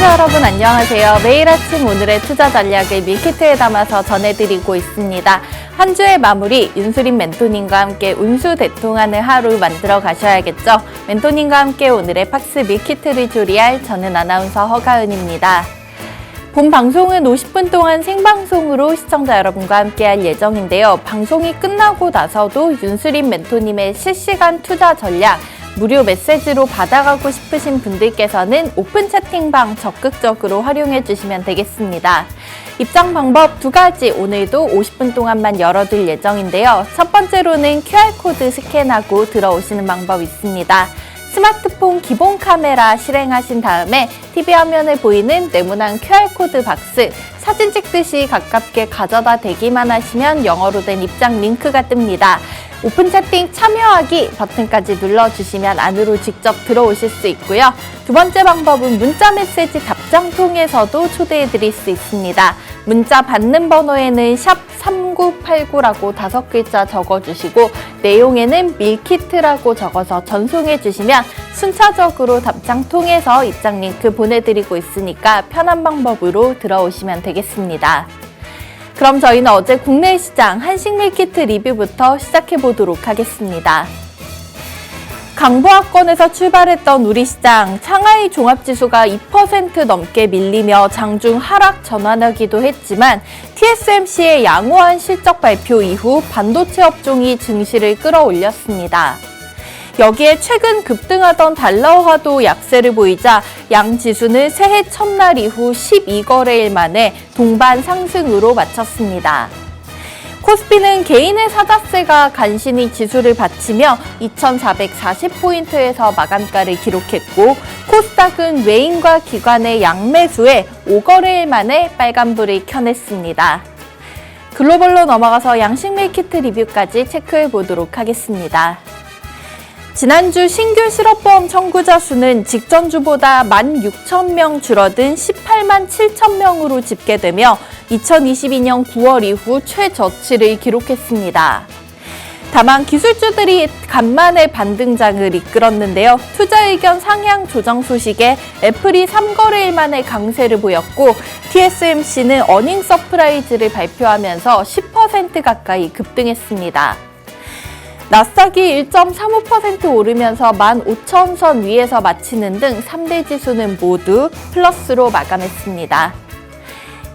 시청자 여러분 안녕하세요. 매일 아침 오늘의 투자 전략을 밀키트에 담아서 전해드리고 있습니다. 한 주의 마무리 윤수린 멘토님과 함께 운수대통하는 하루 만들어 가셔야겠죠. 멘토님과 함께 오늘의 팍스 밀키트를 조리할 저는 아나운서 허가은입니다. 본 방송은 50분 동안 생방송으로 시청자 여러분과 함께할 예정인데요. 방송이 끝나고 나서도 윤수린 멘토님의 실시간 투자 전략 무료 메시지로 받아가고 싶으신 분들께서는 오픈 채팅방 적극적으로 활용해 주시면 되겠습니다. 입장 방법 두 가지 오늘도 50분 동안만 열어둘 예정인데요. 첫 번째로는 QR코드 스캔하고 들어오시는 방법이 있습니다. 스마트폰 기본 카메라 실행하신 다음에 TV 화면에 보이는 네모난 QR코드 박스 사진 찍듯이 가깝게 가져다 대기만 하시면 영어로 된 입장 링크가 뜹니다. 오픈 채팅 참여하기 버튼까지 눌러주시면 안으로 직접 들어오실 수 있고요. 두 번째 방법은 문자 메시지 답장 통해서도 초대해드릴 수 있습니다. 문자 받는 번호에는 샵 3989라고 5글자 적어주시고 내용에는 밀키트라고 적어서 전송해주시면 순차적으로 답장 통해서 입장 링크 보내드리고 있으니까 편한 방법으로 들어오시면 되겠습니다. 그럼 저희는 어제 국내 시장 한식 밀키트 리뷰부터 시작해 보도록 하겠습니다. 강보합권에서 출발했던 우리 시장, 상하이 종합지수가 2% 넘게 밀리며 장중 하락 전환하기도 했지만 TSMC의 양호한 실적 발표 이후 반도체 업종이 증시를 끌어올렸습니다. 여기에 최근 급등하던 달러화도 약세를 보이자 양 지수는 새해 첫날 이후 12거래일 만에 동반 상승으로 마쳤습니다. 코스피는 개인의 사자세가 간신히 지수를 받치며 2,440포인트에서 마감가를 기록했고 코스닥은 외인과 기관의 양매수에 5거래일 만에 빨간불을 켜냈습니다. 글로벌로 넘어가서 양식 밀키트 리뷰까지 체크해 보도록 하겠습니다. 지난주 신규 실업보험 청구자 수는 직전주보다 16,000명 줄어든 18만 7천명으로 집계되며 2022년 9월 이후 최저치를 기록했습니다. 다만 기술주들이 간만에 반등장을 이끌었는데요. 투자 의견 상향 조정 소식에 애플이 3거래일 만에 강세를 보였고 TSMC는 어닝 서프라이즈를 발표하면서 10% 가까이 급등했습니다. 나스닥이 1.35% 오르면서 15,000선 위에서 마치는 등 3대 지수는 모두 플러스로 마감했습니다.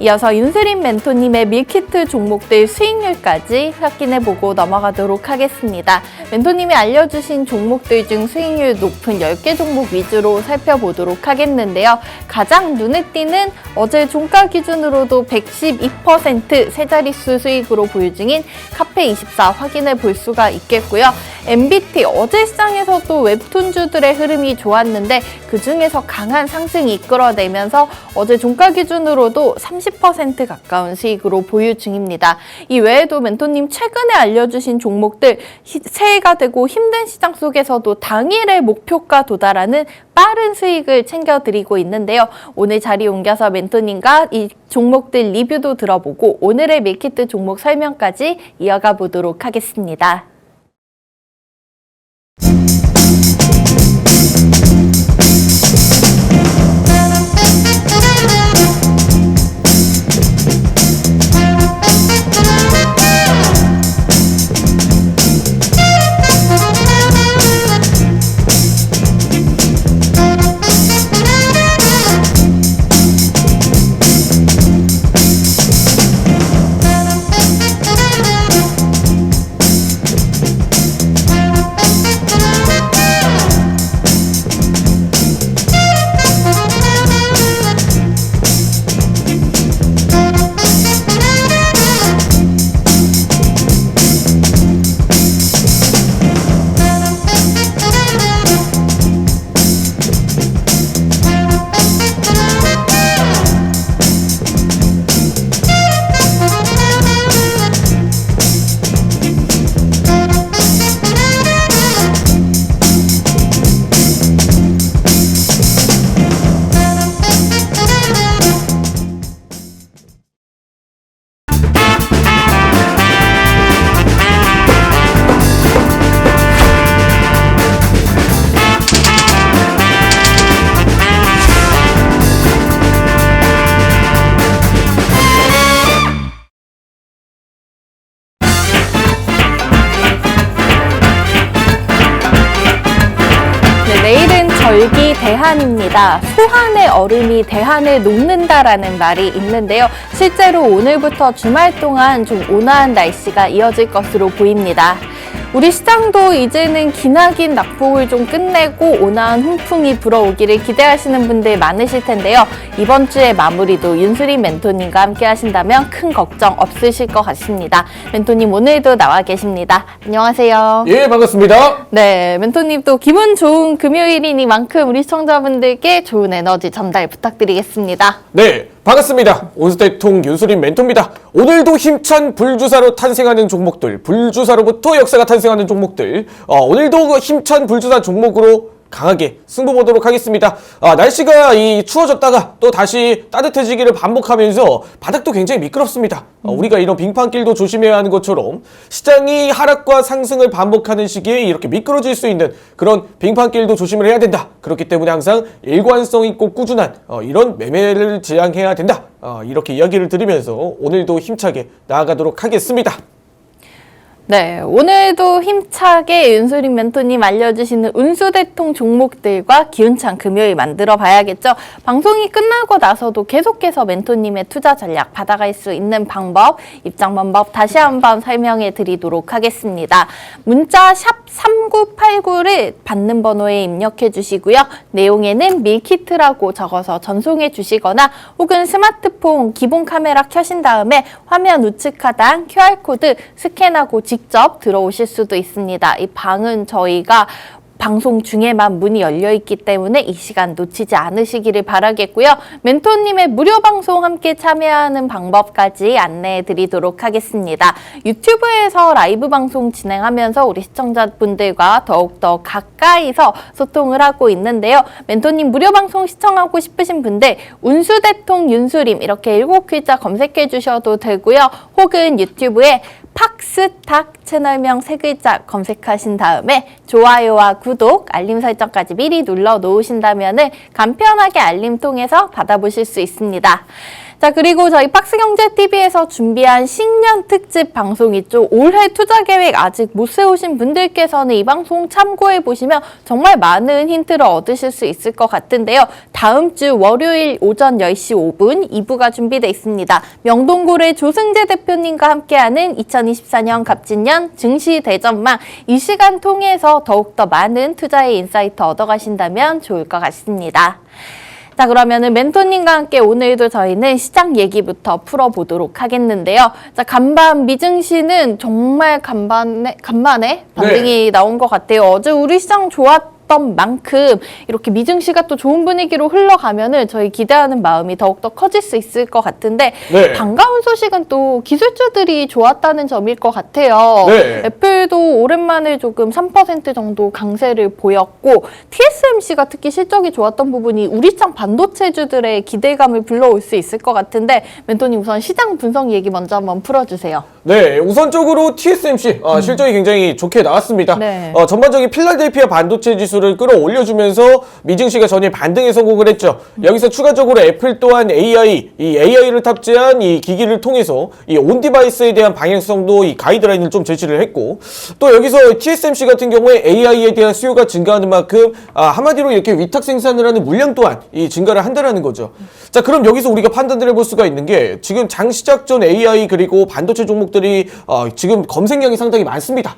이어서 윤수린 멘토님의 밀키트 종목들 수익률까지 확인해보고 넘어가도록 하겠습니다. 멘토님이 알려주신 종목들 중 수익률 높은 10개 종목 위주로 살펴보도록 하겠는데요. 가장 눈에 띄는 어제 종가 기준으로도 112% 세 자릿수 수익으로 보유 중인 카페24 확인해 볼 수가 있겠고요. MBT 어제 시장에서도 웹툰주들의 흐름이 좋았는데 그중에서 강한 상승이 이끌어내면서 어제 종가 기준으로도 30% 가까운 수익으로 보유 중입니다. 이 외에도 멘토님 최근에 알려주신 종목들 새해가 되고 힘든 시장 속에서도 당일의 목표가 도달하는 빠른 수익을 챙겨드리고 있는데요. 오늘 자리 옮겨서 멘토님과 이 종목들 리뷰도 들어보고 오늘의 밀키트 종목 설명까지 이어가 보도록 하겠습니다. 절기대한입니다. 소한의 얼음이 대한을 녹는다라는 말이 있는데요. 실제로 오늘부터 주말 동안 좀 온화한 날씨가 이어질 것으로 보입니다. 우리 시장도 이제는 기나긴 낙폭을 좀 끝내고 온화한 훈풍이 불어오기를 기대하시는 분들 많으실 텐데요. 이번 주의 마무리도 윤수림 멘토님과 함께 하신다면 큰 걱정 없으실 것 같습니다. 멘토님 오늘도 나와 계십니다. 안녕하세요. 예, 반갑습니다. 네, 멘토님 또 기분 좋은 금요일이니만큼 우리 시청자분들께 좋은 에너지 전달 부탁드리겠습니다. 네, 반갑습니다. 온수대통 윤수림 멘토입니다. 오늘도 힘찬 불주사로 탄생하는 종목들, 불주사로부터 역사가 탄생하는 종목들, 오늘도 그 힘찬 불주사 종목으로 강하게 승부 보도록 하겠습니다. 날씨가 추워졌다가 또 다시 따뜻해지기를 반복하면서 바닥도 굉장히 미끄럽습니다. 우리가 이런 빙판길도 조심해야 하는 것처럼 시장이 하락과 상승을 반복하는 시기에 이렇게 미끄러질 수 있는 그런 빙판길도 조심을 해야 된다. 그렇기 때문에 항상 일관성 있고 꾸준한 이런 매매를 지향해야 된다. 이렇게 이야기를 드리면서 오늘도 힘차게 나아가도록 하겠습니다. 네, 오늘도 힘차게 윤수림 멘토님 알려주시는 운수대통 종목들과 기운찬 금요일 만들어 봐야겠죠. 방송이 끝나고 나서도 계속해서 멘토님의 투자 전략 받아갈 수 있는 방법, 입장 방법 다시 한번 설명해 드리도록 하겠습니다. 문자 샵 3989를 받는 번호에 입력해 주시고요. 내용에는 밀키트라고 적어서 전송해 주시거나 혹은 스마트폰 기본 카메라 켜신 다음에 화면 우측 하단 QR코드 스캔하고 직접 들어오실 수도 있습니다. 이 방은 저희가 방송 중에만 문이 열려있기 때문에 이 시간 놓치지 않으시기를 바라겠고요. 멘토님의 무료 방송 함께 참여하는 방법까지 안내해 드리도록 하겠습니다. 유튜브에서 라이브 방송 진행하면서 우리 시청자분들과 더욱더 가까이서 소통을 하고 있는데요. 멘토님 무료 방송 시청하고 싶으신 분들 운수대통 윤수림 이렇게 7글자 검색해 주셔도 되고요. 혹은 유튜브에 팍스탁 채널명 3글자 검색하신 다음에 좋아요와 구독, 알림 설정까지 미리 눌러 놓으신다면 간편하게 알림 통해서 받아보실 수 있습니다. 자, 그리고 저희 박스경제TV에서 준비한 신년 특집 방송 있죠. 올해 투자 계획 아직 못 세우신 분들께서는 이 방송 참고해 보시면 정말 많은 힌트를 얻으실 수 있을 것 같은데요. 다음 주 월요일 오전 10시 5분 2부가 준비되어 있습니다. 명동고래 조승재 대표님과 함께하는 2024년 갑진년 증시 대전망 이 시간 통해서 더욱더 많은 투자의 인사이트 얻어가신다면 좋을 것 같습니다. 자, 그러면은 멘토님과 함께 오늘도 저희는 시장 얘기부터 풀어보도록 하겠는데요. 자, 간밤 미증시는 정말 간만에 반등이 나온 것 같아요. 어제 우리 시장 좋았던 만큼 이렇게 미증시가 또 좋은 분위기로 흘러가면은 저희 기대하는 마음이 더욱더 커질 수 있을 것 같은데 네. 반가운 소식은 또 기술주들이 좋았다는 점일 것 같아요. 네. 애플도 오랜만에 조금 3% 정도 강세를 보였고 TSMC가 특히 실적이 좋았던 부분이 우리 시장 반도체주들의 기대감을 불러올 수 있을 것 같은데 멘토님 우선 시장 분석 얘기 먼저 한번 풀어주세요. 네, 우선적으로 TSMC 실적이 굉장히 좋게 나왔습니다. 네. 전반적인 필라델피아 반도체 지수를 끌어올려주면서 미증시가 전일 반등에 성공을 했죠. 여기서 추가적으로 애플 또한 AI를 탑재한 이 기기를 통해서 이 온디바이스에 대한 방향성도 이 가이드라인을 좀 제시를 했고 또 여기서 TSMC 같은 경우에 AI에 대한 수요가 증가하는 만큼 한마디로 이렇게 위탁 생산을 하는 물량 또한 이 증가를 한다라는 거죠. 자, 그럼 여기서 우리가 판단을 해볼 수가 있는 게 지금 장 시작 전 AI 그리고 반도체 종목들이 지금 검색량이 상당히 많습니다.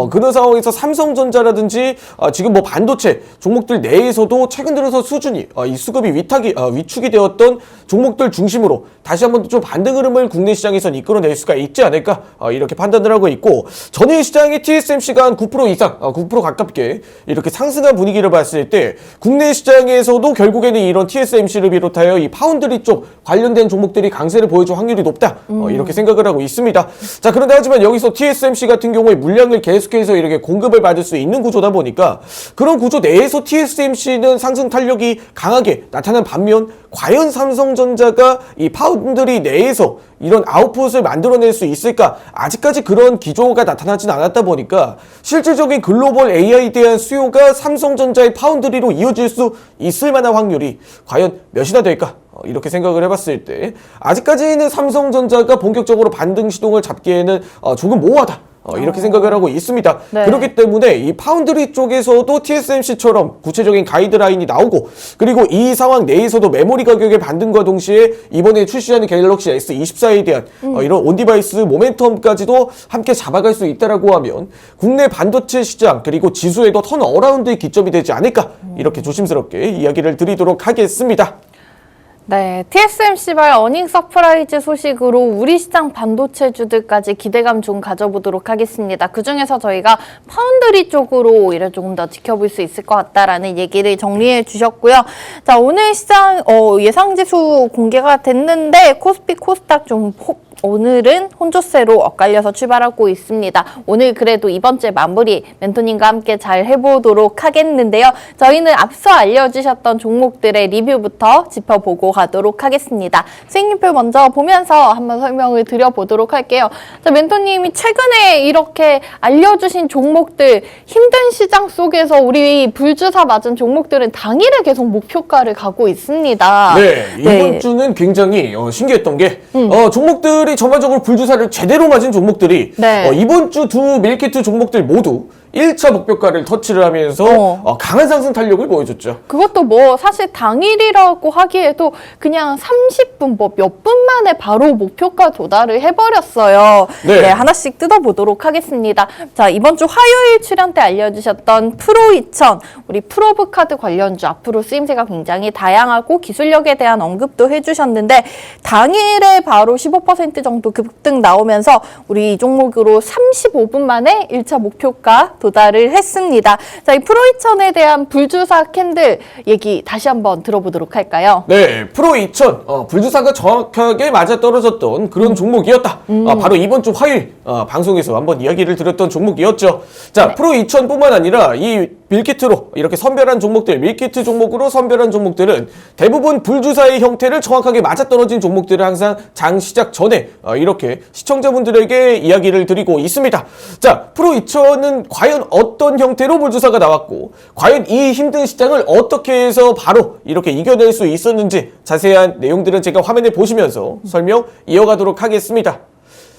그런 상황에서 삼성전자라든지 지금 뭐 반도체 종목들 내에서도 최근 들어서 수준이 이 수급이 위축이 되었던 종목들 중심으로 다시 한번 좀 반등 흐름을 국내 시장에선 이끌어낼 수가 있지 않을까 이렇게 판단을 하고 있고 전일 시장의 TSMC가 한 9% 이상 9% 가깝게 이렇게 상승한 분위기를 봤을 때 국내 시장에서도 결국에는 이런 TSMC를 비롯하여 이 파운드리 쪽 관련된 종목들이 강세를 보여줄 확률이 높다 이렇게 생각을 하고 있습니다. 자, 그런데 하지만 여기서 TSMC 같은 경우에 물량을 계속해서 이렇게 공급을 받을 수 있는 구조다 보니까 그런 구조 내에서 TSMC는 상승 탄력이 강하게 나타난 반면 과연 삼성전자가 이 파운드리 내에서 이런 아웃풋을 만들어낼 수 있을까? 아직까지 그런 기조가 나타나진 않았다 보니까 실질적인 글로벌 AI에 대한 수요가 삼성전자의 파운드리로 이어질 수 있을 만한 확률이 과연 몇이나 될까? 이렇게 생각을 해봤을 때 아직까지는 삼성전자가 본격적으로 반등 시동을 잡기에는 조금 모호하다. 이렇게 생각을 하고 있습니다. 네. 그렇기 때문에 이 파운드리 쪽에서도 TSMC처럼 구체적인 가이드라인이 나오고, 그리고 이 상황 내에서도 메모리 가격의 반등과 동시에 이번에 출시하는 갤럭시 S24에 대한 이런 온디바이스 모멘텀까지도 함께 잡아갈 수 있다라고 하면 국내 반도체 시장 그리고 지수에도 턴어라운드의 기점이 되지 않을까, 이렇게 조심스럽게 이야기를 드리도록 하겠습니다. 네, TSMC발 어닝 서프라이즈 소식으로 우리 시장 반도체주들까지 기대감 좀 가져보도록 하겠습니다. 그중에서 저희가 파운드리 쪽으로 오히려 조금 더 지켜볼 수 있을 것 같다라는 얘기를 정리해 주셨고요. 자, 오늘 시장 예상지수 공개가 됐는데 코스피, 코스닥 좀 오늘은 혼조세로 엇갈려서 출발하고 있습니다. 오늘 그래도 이번 주에 마무리 멘토님과 함께 잘 해보도록 하겠는데요. 저희는 앞서 알려주셨던 종목들의 리뷰부터 짚어보고 가도록 하겠습니다. 수익률표 먼저 보면서 한번 설명을 드려보도록 할게요. 자, 멘토님이 최근에 이렇게 알려주신 종목들, 힘든 시장 속에서 우리 불주사 맞은 종목들은 당일에 계속 목표가를 가고 있습니다. 네, 이번 주는 굉장히 신기했던 게 종목들이 전반적으로 불주사를 제대로 맞은 종목들이 네. 이번 주 두 밀키트 종목들 모두 1차 목표가를 터치를 하면서 강한 상승 탄력을 보여줬죠. 그것도 뭐 사실 당일이라고 하기에도 그냥 30분 몇 분 만에 바로 목표가 도달을 해버렸어요. 네. 네, 하나씩 뜯어보도록 하겠습니다. 자, 이번 주 화요일 출연 때 알려주셨던 프로2000 우리 프로브 카드 관련주 앞으로 쓰임새가 굉장히 다양하고 기술력에 대한 언급도 해주셨는데 당일에 바로 15% 정도 급등 나오면서 우리 이 종목으로 35분 만에 1차 목표가 도달을 했습니다. 자, 이 프로2000에 대한 불주사 캔들 얘기 다시 한번 들어보도록 할까요? 네, 프로2000 불주사가 정확하게 맞아떨어졌던 그런 종목이었다. 바로 이번 주 화요일 방송에서 한번 이야기를 드렸던 종목이었죠. 자, 네. 프로2000뿐만 아니라 이 밀키트로 이렇게 선별한 종목들, 밀키트 종목으로 선별한 종목들은 대부분 불주사의 형태를 정확하게 맞아떨어진 종목들을 항상 장 시작 전에 이렇게 시청자분들에게 이야기를 드리고 있습니다. 자, 프로2000은 과연 어떤 형태로 불주사가 나왔고, 과연 이 힘든 시장을 어떻게 해서 바로 이렇게 이겨낼 수 있었는지 자세한 내용들은 제가 화면에 보시면서 설명 이어가도록 하겠습니다.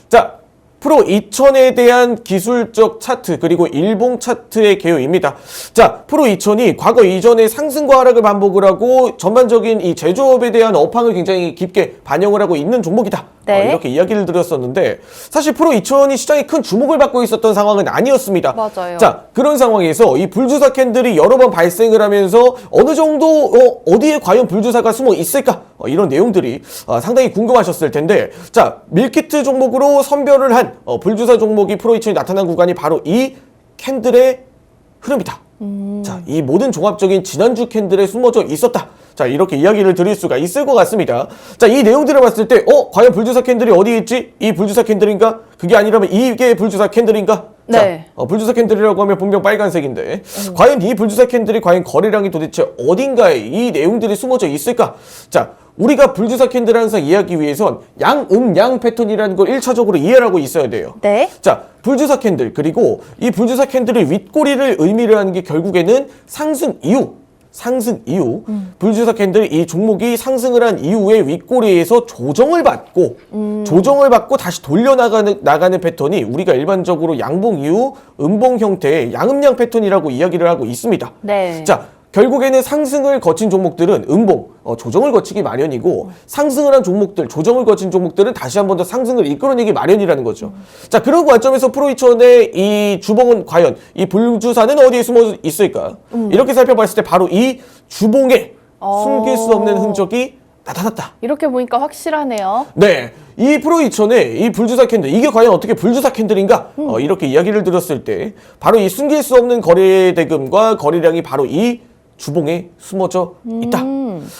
자, 프로2000에 대한 기술적 차트 그리고 일봉 차트의 개요입니다. 자, 프로2000이 과거 이전에 상승과 하락을 반복을 하고 전반적인 이 제조업에 대한 업황을 굉장히 깊게 반영을 하고 있는 종목이다. 네. 이렇게 이야기를 드렸었는데 사실 프로2000이 시장에 큰 주목을 받고 있었던 상황은 아니었습니다. 맞아요. 자, 그런 상황에서 이 불주사 캔들이 여러 번 발생을 하면서 어느 정도 어디에 과연 불주사가 숨어 있을까? 이런 내용들이 상당히 궁금하셨을 텐데, 자, 밀키트 종목으로 선별을 한 불주사 종목이 프로2000이 나타난 구간이 바로 이 캔들의 흐름이다. 자, 이 모든 종합적인 지난주 캔들에 숨어져 있었다. 자, 이렇게 이야기를 드릴 수가 있을 것 같습니다. 자, 이 내용들을 봤을 때 과연 불주사 캔들이 어디에 있지? 이 불주사 캔들인가? 그게 아니라면 이게 불주사 캔들인가? 네. 자, 불주사 캔들이라고 하면 분명 빨간색인데 과연 이 불주사 캔들이 과연 거래량이 도대체 어딘가에 이 내용들이 숨어져 있을까? 자, 우리가 불주사 캔들을 항상 이해하기 위해선 양 패턴이라는 걸 1차적으로 이해를 하고 있어야 돼요. 네. 자, 불주사 캔들, 그리고 이 불주사 캔들의 윗꼬리를 의미를 하는 게 결국에는 상승 이후 불주사 캔들 이 종목이 상승을 한 이후에 윗꼬리에서 조정을 받고 다시 돌려나가는 패턴이 우리가 일반적으로 양봉 이후 음봉 형태의 양음양 패턴이라고 이야기를 하고 있습니다. 네. 자, 결국에는 상승을 거친 종목들은 음봉, 조정을 거치기 마련이고, 상승을 한 종목들, 조정을 거친 종목들은 다시 한 번 더 상승을 이끌어내기 마련이라는 거죠. 자, 그런 관점에서 프로2000의 이 주봉은 과연 이 불주사는 어디에 숨어 있을까? 이렇게 살펴봤을 때 바로 이 주봉에 숨길 수 없는 흔적이 나타났다. 이렇게 보니까 확실하네요. 네, 이 프로2000의 이 불주사 캔들, 이게 과연 어떻게 불주사 캔들인가? 이렇게 이야기를 들었을 때 바로 이 숨길 수 없는 거래 대금과 거래량이 바로 이 주봉에 숨어져 있다.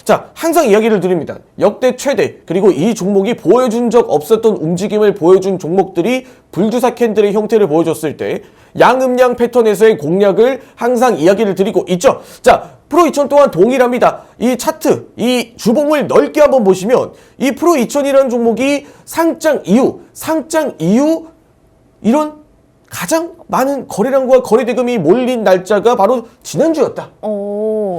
자, 항상 이야기를 드립니다. 역대 최대, 그리고 이 종목이 보여준 적 없었던 움직임을 보여준 종목들이 불주사 캔들의 형태를 보여줬을 때 양음양 패턴에서의 공략을 항상 이야기를 드리고 있죠. 자, 프로2000 또한 동일합니다. 이 차트, 이 주봉을 넓게 한번 보시면 이 프로2000이라는 종목이 상장 이후 이런 가장 많은 거래량과 거래 대금이 몰린 날짜가 바로 지난주였다.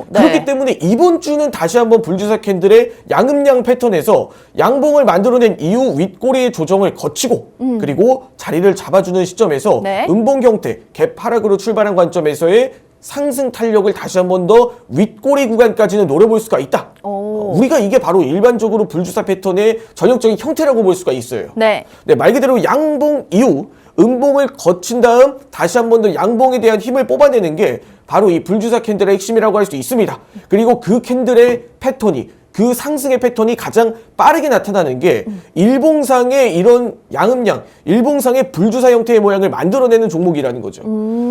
네. 그렇기 때문에 이번 주는 다시 한번 불주사 캔들의 양음양 패턴에서 양봉을 만들어낸 이후 윗꼬리의 조정을 거치고 그리고 자리를 잡아주는 시점에서 네. 음봉 형태, 갭 하락으로 출발한 관점에서의 상승 탄력을 다시 한번 더 윗꼬리 구간까지는 노려볼 수가 있다. 우리가 이게 바로 일반적으로 불주사 패턴의 전형적인 형태라고 볼 수가 있어요. 네. 네, 말 그대로 양봉 이후 음봉을 거친 다음 다시 한 번 더 양봉에 대한 힘을 뽑아내는 게 바로 이 불주사 캔들의 핵심이라고 할 수 있습니다. 그리고 그 캔들의 패턴이 그 상승의 패턴이 가장 빠르게 나타나는 게 일봉상의 이런 양음양, 일봉상의 불주사 형태의 모양을 만들어내는 종목이라는 거죠.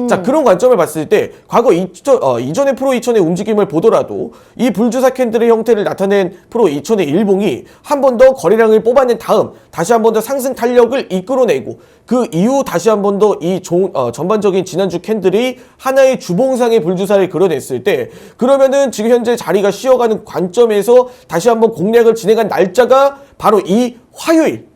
자, 그런 관점을 봤을 때 과거 이전의 프로 2000의 움직임을 보더라도 이 불주사 캔들의 형태를 나타낸 프로 2000의 일봉이 한 번 더 거래량을 뽑아낸 다음 다시 한 번 더 상승 탄력을 이끌어내고 그 이후 다시 한 번 더 이 전반적인 지난주 캔들이 하나의 주봉상의 불주사를 그려냈을 때 그러면은 지금 현재 자리가 쉬어가는 관점에서 다시 한번 공략을 진행한 날짜가 바로 이 화요일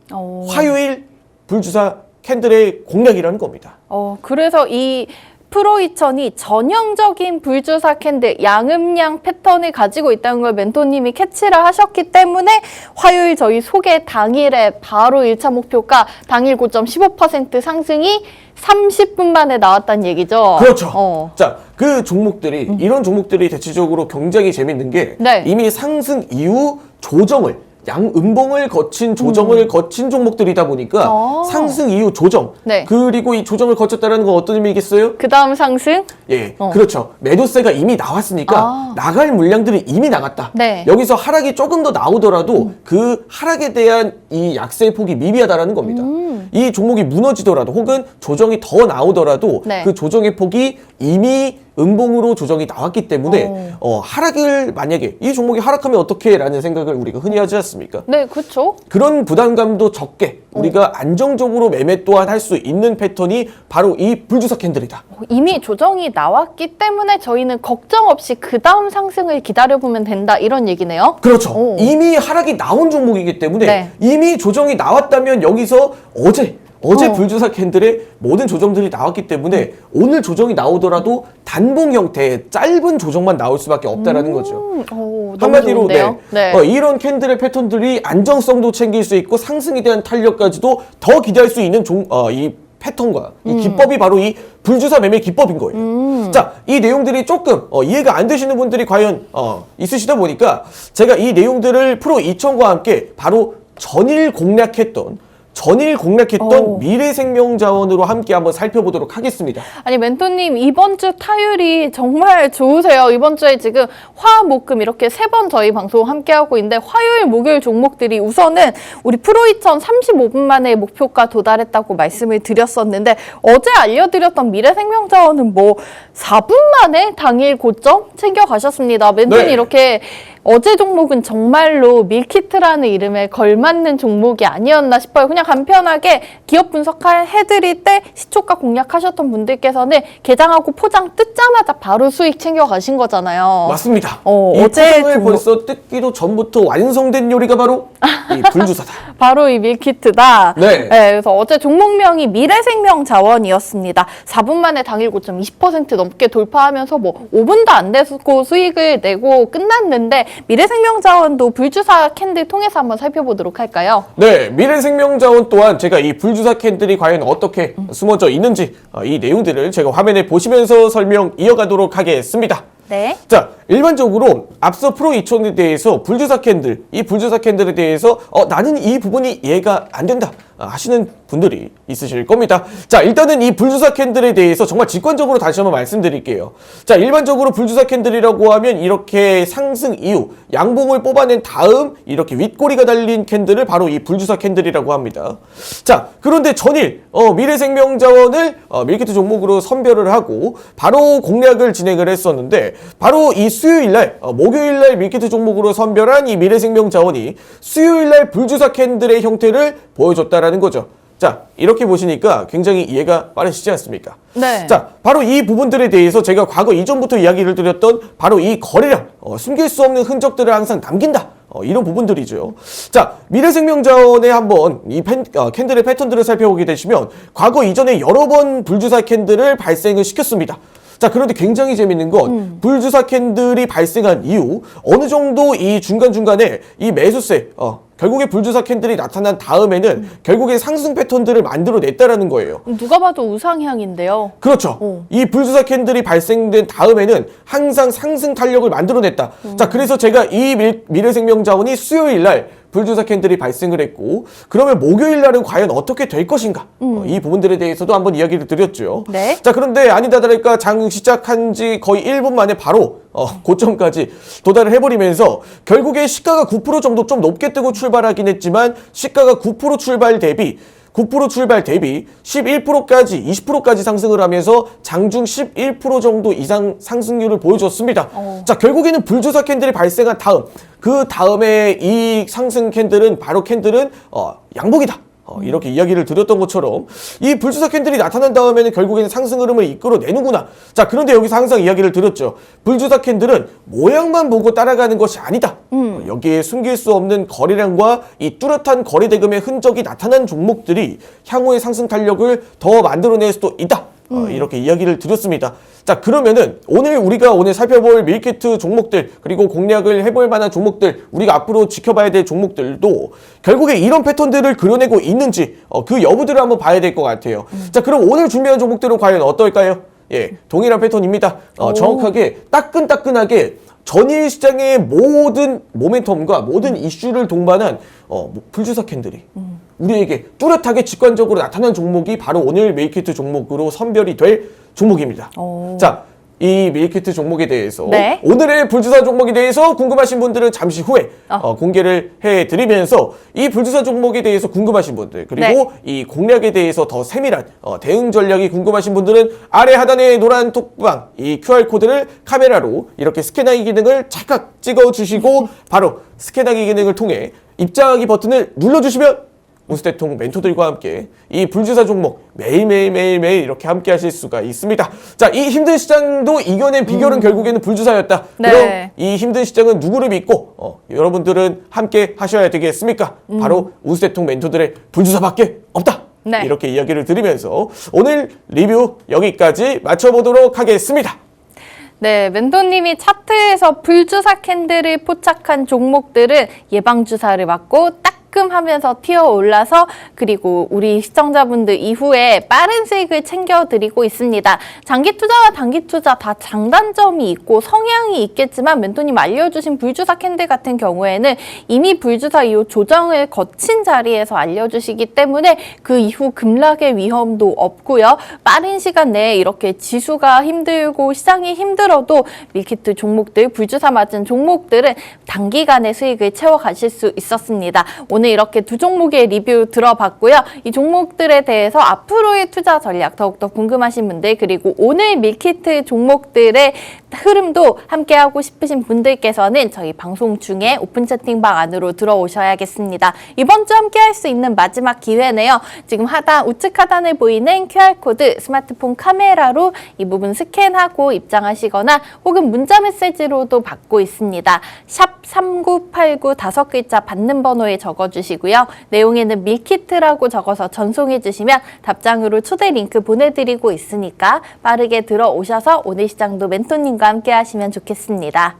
불주사 캔들의 공략이라는 겁니다. 그래서 이 프로 2000이 전형적인 불주사 캔들 양음양 패턴을 가지고 있다는 걸 멘토님이 캐치를 하셨기 때문에 화요일 저희 소개 당일에 바로 1차 목표가 당일 고점 15% 상승이 30분 만에 나왔다는 얘기죠. 그렇죠. 자, 그 종목들이 이런 종목들이 대체적으로 굉장히 재밌는 게 네. 이미 상승 이후 조정을 양음봉을 거친 조정을 거친 종목들이다 보니까 상승 이후 조정 네. 그리고 이 조정을 거쳤다는 건 어떤 의미겠어요? 그 다음 상승? 예, 그렇죠. 매도세가 이미 나왔으니까 나갈 물량들이 이미 나갔다. 네. 여기서 하락이 조금 더 나오더라도 그 하락에 대한 이 약세의 폭이 미비하다라는 겁니다. 이 종목이 무너지더라도 혹은 조정이 더 나오더라도 네. 그 조정의 폭이 이미 음봉으로 조정이 나왔기 때문에 하락을 만약에 이 종목이 하락하면 어떻게 라는 생각을 우리가 흔히 하지 않습니까? 네, 그렇죠. 그런 부담감도 적게 우리가 안정적으로 매매 또한 할 수 있는 패턴이 바로 이 불주사 캔들이다. 이미 조정이 나왔기 때문에 저희는 걱정 없이 그 다음 상승을 기다려보면 된다 이런 얘기네요. 그렇죠. 이미 하락이 나온 종목이기 때문에 네. 이미 조정이 나왔다면 여기서 어제 불주사 캔들의 모든 조정들이 나왔기 때문에 오늘 조정이 나오더라도 단봉 형태의 짧은 조정만 나올 수밖에 없다라는 거죠. 너무 한마디로 좋은데요? 네. 이런 캔들의 패턴들이 안정성도 챙길 수 있고 상승에 대한 탄력까지도 더 기대할 수 있는 이 패턴과 이 기법이 바로 이 불주사 매매 기법인 거예요. 자, 이 내용들이 조금 이해가 안 되시는 분들이 과연 있으시다 보니까 제가 이 내용들을 프로 2000과 함께 바로 전일 공략했던 미래생명자원으로 함께 한번 살펴보도록 하겠습니다. 아니 멘토님 이번 주 타율이 정말 좋으세요. 이번 주에 지금 화, 목, 금 이렇게 3번 저희 방송 함께 하고 있는데 화요일, 목요일 종목들이 우선은 우리 프로 2000 35분 만에 목표가 도달했다고 말씀을 드렸었는데 어제 알려드렸던 미래생명자원은 뭐 4분 만에 당일 고점 챙겨가셨습니다. 멘토님 네. 이렇게 어제 종목은 정말로 밀키트라는 이름에 걸맞는 종목이 아니었나 싶어요. 그냥 간편하게 기업 분석해드릴 때 시초가 공략하셨던 분들께서는 개장하고 포장 뜯자마자 바로 수익 챙겨가신 거잖아요. 맞습니다. 어제 어제 포장을 종목. 벌써 뜯기도 전부터 완성된 요리가 바로 이 불주사다. 바로 이 밀키트다. 네. 그래서 어제 종목명이 미래생명자원이었습니다. 4분 만에 당일 고점 20% 넘게 돌파하면서 뭐 5분도 안 되고 수익을 내고 끝났는데 미래생명자원도 불주사 캔들 통해서 한번 살펴보도록 할까요? 네, 미래생명자원 또한 제가 이 불주사 캔들이 과연 어떻게 숨어져 있는지 이 내용들을 제가 화면에 보시면서 설명 이어가도록 하겠습니다. 네. 자, 일반적으로 앞서 프로 2000에 대해서 불주사 캔들, 이 불주사 캔들에 대해서 나는 이 부분이 이해가 안 된다 하시는 분들이 있으실 겁니다. 자, 일단은 이 불주사 캔들에 대해서 정말 직관적으로 다시 한번 말씀드릴게요. 자, 일반적으로 불주사 캔들이라고 하면 이렇게 상승 이후 양봉을 뽑아낸 다음 이렇게 윗꼬리가 달린 캔들을 바로 이 불주사 캔들이라고 합니다. 자, 그런데 전일 미래생명자원을 밀키트 종목으로 선별을 하고 바로 공략을 진행을 했었는데 바로 이 수요일날 목요일날 밀키트 종목으로 선별한 이 미래생명자원이 수요일날 불주사 캔들의 형태를 보여줬다라는 거죠. 자, 이렇게 보시니까 굉장히 이해가 빠르시지 않습니까? 네. 자, 바로 이 부분들에 대해서 제가 과거 이전부터 이야기를 드렸던 바로 이 거래량, 숨길 수 없는 흔적들을 항상 남긴다 이런 부분들이죠. 자, 미래생명자원에 한번 이 캔들의 패턴들을 살펴보게 되시면 과거 이전에 여러 번 불주사 캔들을 발생을 시켰습니다. 자, 그런데 굉장히 재밌는 건 불주사 캔들이 발생한 이후 어느 정도 이 중간중간에 이 매수세, 결국에 불주사 캔들이 나타난 다음에는 결국에 상승 패턴들을 만들어냈다라는 거예요. 누가 봐도 우상향인데요. 그렇죠. 이 불주사 캔들이 발생된 다음에는 항상 상승 탄력을 만들어냈다. 자, 그래서 제가 이 미래생명자원이 수요일 날 불주사 캔들이 발생을 했고, 그러면 목요일 날은 과연 어떻게 될 것인가? 이 부분들에 대해서도 한번 이야기를 드렸죠. 네. 자, 그런데 아니다 다를까 장 시작한 지 거의 1분 만에 바로 고점까지 도달을 해버리면서 결국에 시가가 9% 정도 좀 높게 뜨고 출발하긴 했지만 시가가 9% 출발 대비 11%까지 20%까지 상승을 하면서 장중 11% 정도 이상 상승률을 보여줬습니다. 자, 결국에는 불주사 캔들이 발생한 다음, 그 다음에 이 상승 캔들은 바로 캔들은 양봉이다. 이렇게 이야기를 드렸던 것처럼 이 불주사 캔들이 나타난 다음에는 결국에는 상승 흐름을 이끌어내는구나. 자, 그런데 여기서 항상 이야기를 드렸죠. 불주사 캔들은 모양만 보고 따라가는 것이 아니다. 여기에 숨길 수 없는 거래량과 이 뚜렷한 거래 대금의 흔적이 나타난 종목들이 향후의 상승 탄력을 더 만들어낼 수도 있다. 이렇게 이야기를 드렸습니다. 자, 그러면은 우리가 오늘 살펴볼 밀키트 종목들, 그리고 공략을 해볼 만한 종목들, 우리가 앞으로 지켜봐야 될 종목들도 결국에 이런 패턴들을 그려내고 있는지 그 여부들을 한번 봐야 될 것 같아요. 자, 그럼 오늘 준비한 종목들은 과연 어떨까요? 예, 동일한 패턴입니다. 정확하게 따끈따끈하게 전일 시장의 모든 모멘텀과 모든 이슈를 동반한 불주사 캔들이 우리에게 뚜렷하게 직관적으로 나타난 종목이 바로 오늘 밀키트 종목으로 선별이 될 종목입니다. 자, 이 밀키트 종목에 대해서 네. 오늘의 불주사 종목에 대해서 궁금하신 분들은 잠시 후에 공개를 해드리면서 이 불주사 종목에 대해서 궁금하신 분들, 그리고 네. 이 공략에 대해서 더 세밀한 대응 전략이 궁금하신 분들은 아래 하단의 노란 톡방 이 QR코드를 카메라로 이렇게 스캔하기 기능을 찰칵 찍어주시고 바로 스캔하기 기능을 통해 입장하기 버튼을 눌러주시면 운수대통 멘토들과 함께 이 불주사 종목 매일매일 이렇게 함께 하실 수가 있습니다. 자, 이 힘든 시장도 이겨낸 비결은 결국에는 불주사였다. 네. 그럼 이 힘든 시장은 누구를 믿고 여러분들은 함께 하셔야 되겠습니까? 바로 운수대통 멘토들의 불주사밖에 없다. 네. 이렇게 이야기를 드리면서 오늘 리뷰 여기까지 마쳐보도록 하겠습니다. 네, 멘토님이 차트에서 불주사 캔들을 포착한 종목들은 예방주사를 맞고 따끔하면서 튀어올라서 그리고 우리 시청자분들 이후에 빠른 수익을 챙겨드리고 있습니다. 장기투자와 단기투자 다 장단점이 있고 성향이 있겠지만 멘토님 알려주신 불주사 캔들 같은 경우에는 이미 불주사 이후 조정을 거친 자리에서 알려주시기 때문에 그 이후 급락의 위험도 없고요. 빠른 시간 내에 이렇게 지수가 힘들고 시장이 힘들어도 밀키트 종목들, 불주사 맞은 종목들은 단기간에 수익을 채워가실 수 있었습니다. 오늘 이렇게 두 종목의 리뷰 들어봤고요. 이 종목들에 대해서 앞으로의 투자 전략 더욱더 궁금하신 분들, 그리고 오늘 밀키트 종목들의 흐름도 함께하고 싶으신 분들께서는 저희 방송 중에 오픈 채팅방 안으로 들어오셔야겠습니다. 이번 주 함께할 수 있는 마지막 기회네요. 지금 우측 하단에 보이는 QR코드 스마트폰 카메라로 이 부분 스캔하고 입장하시거나 혹은 문자 메시지로도 받고 있습니다. 샵 3989 5글자 받는 번호에 적어주시고요. 내용에는 밀키트라고 적어서 전송해 주시면 답장으로 초대 링크 보내드리고 있으니까 빠르게 들어오셔서 오늘 시장도 멘토님과 함께 하시면 좋겠습니다.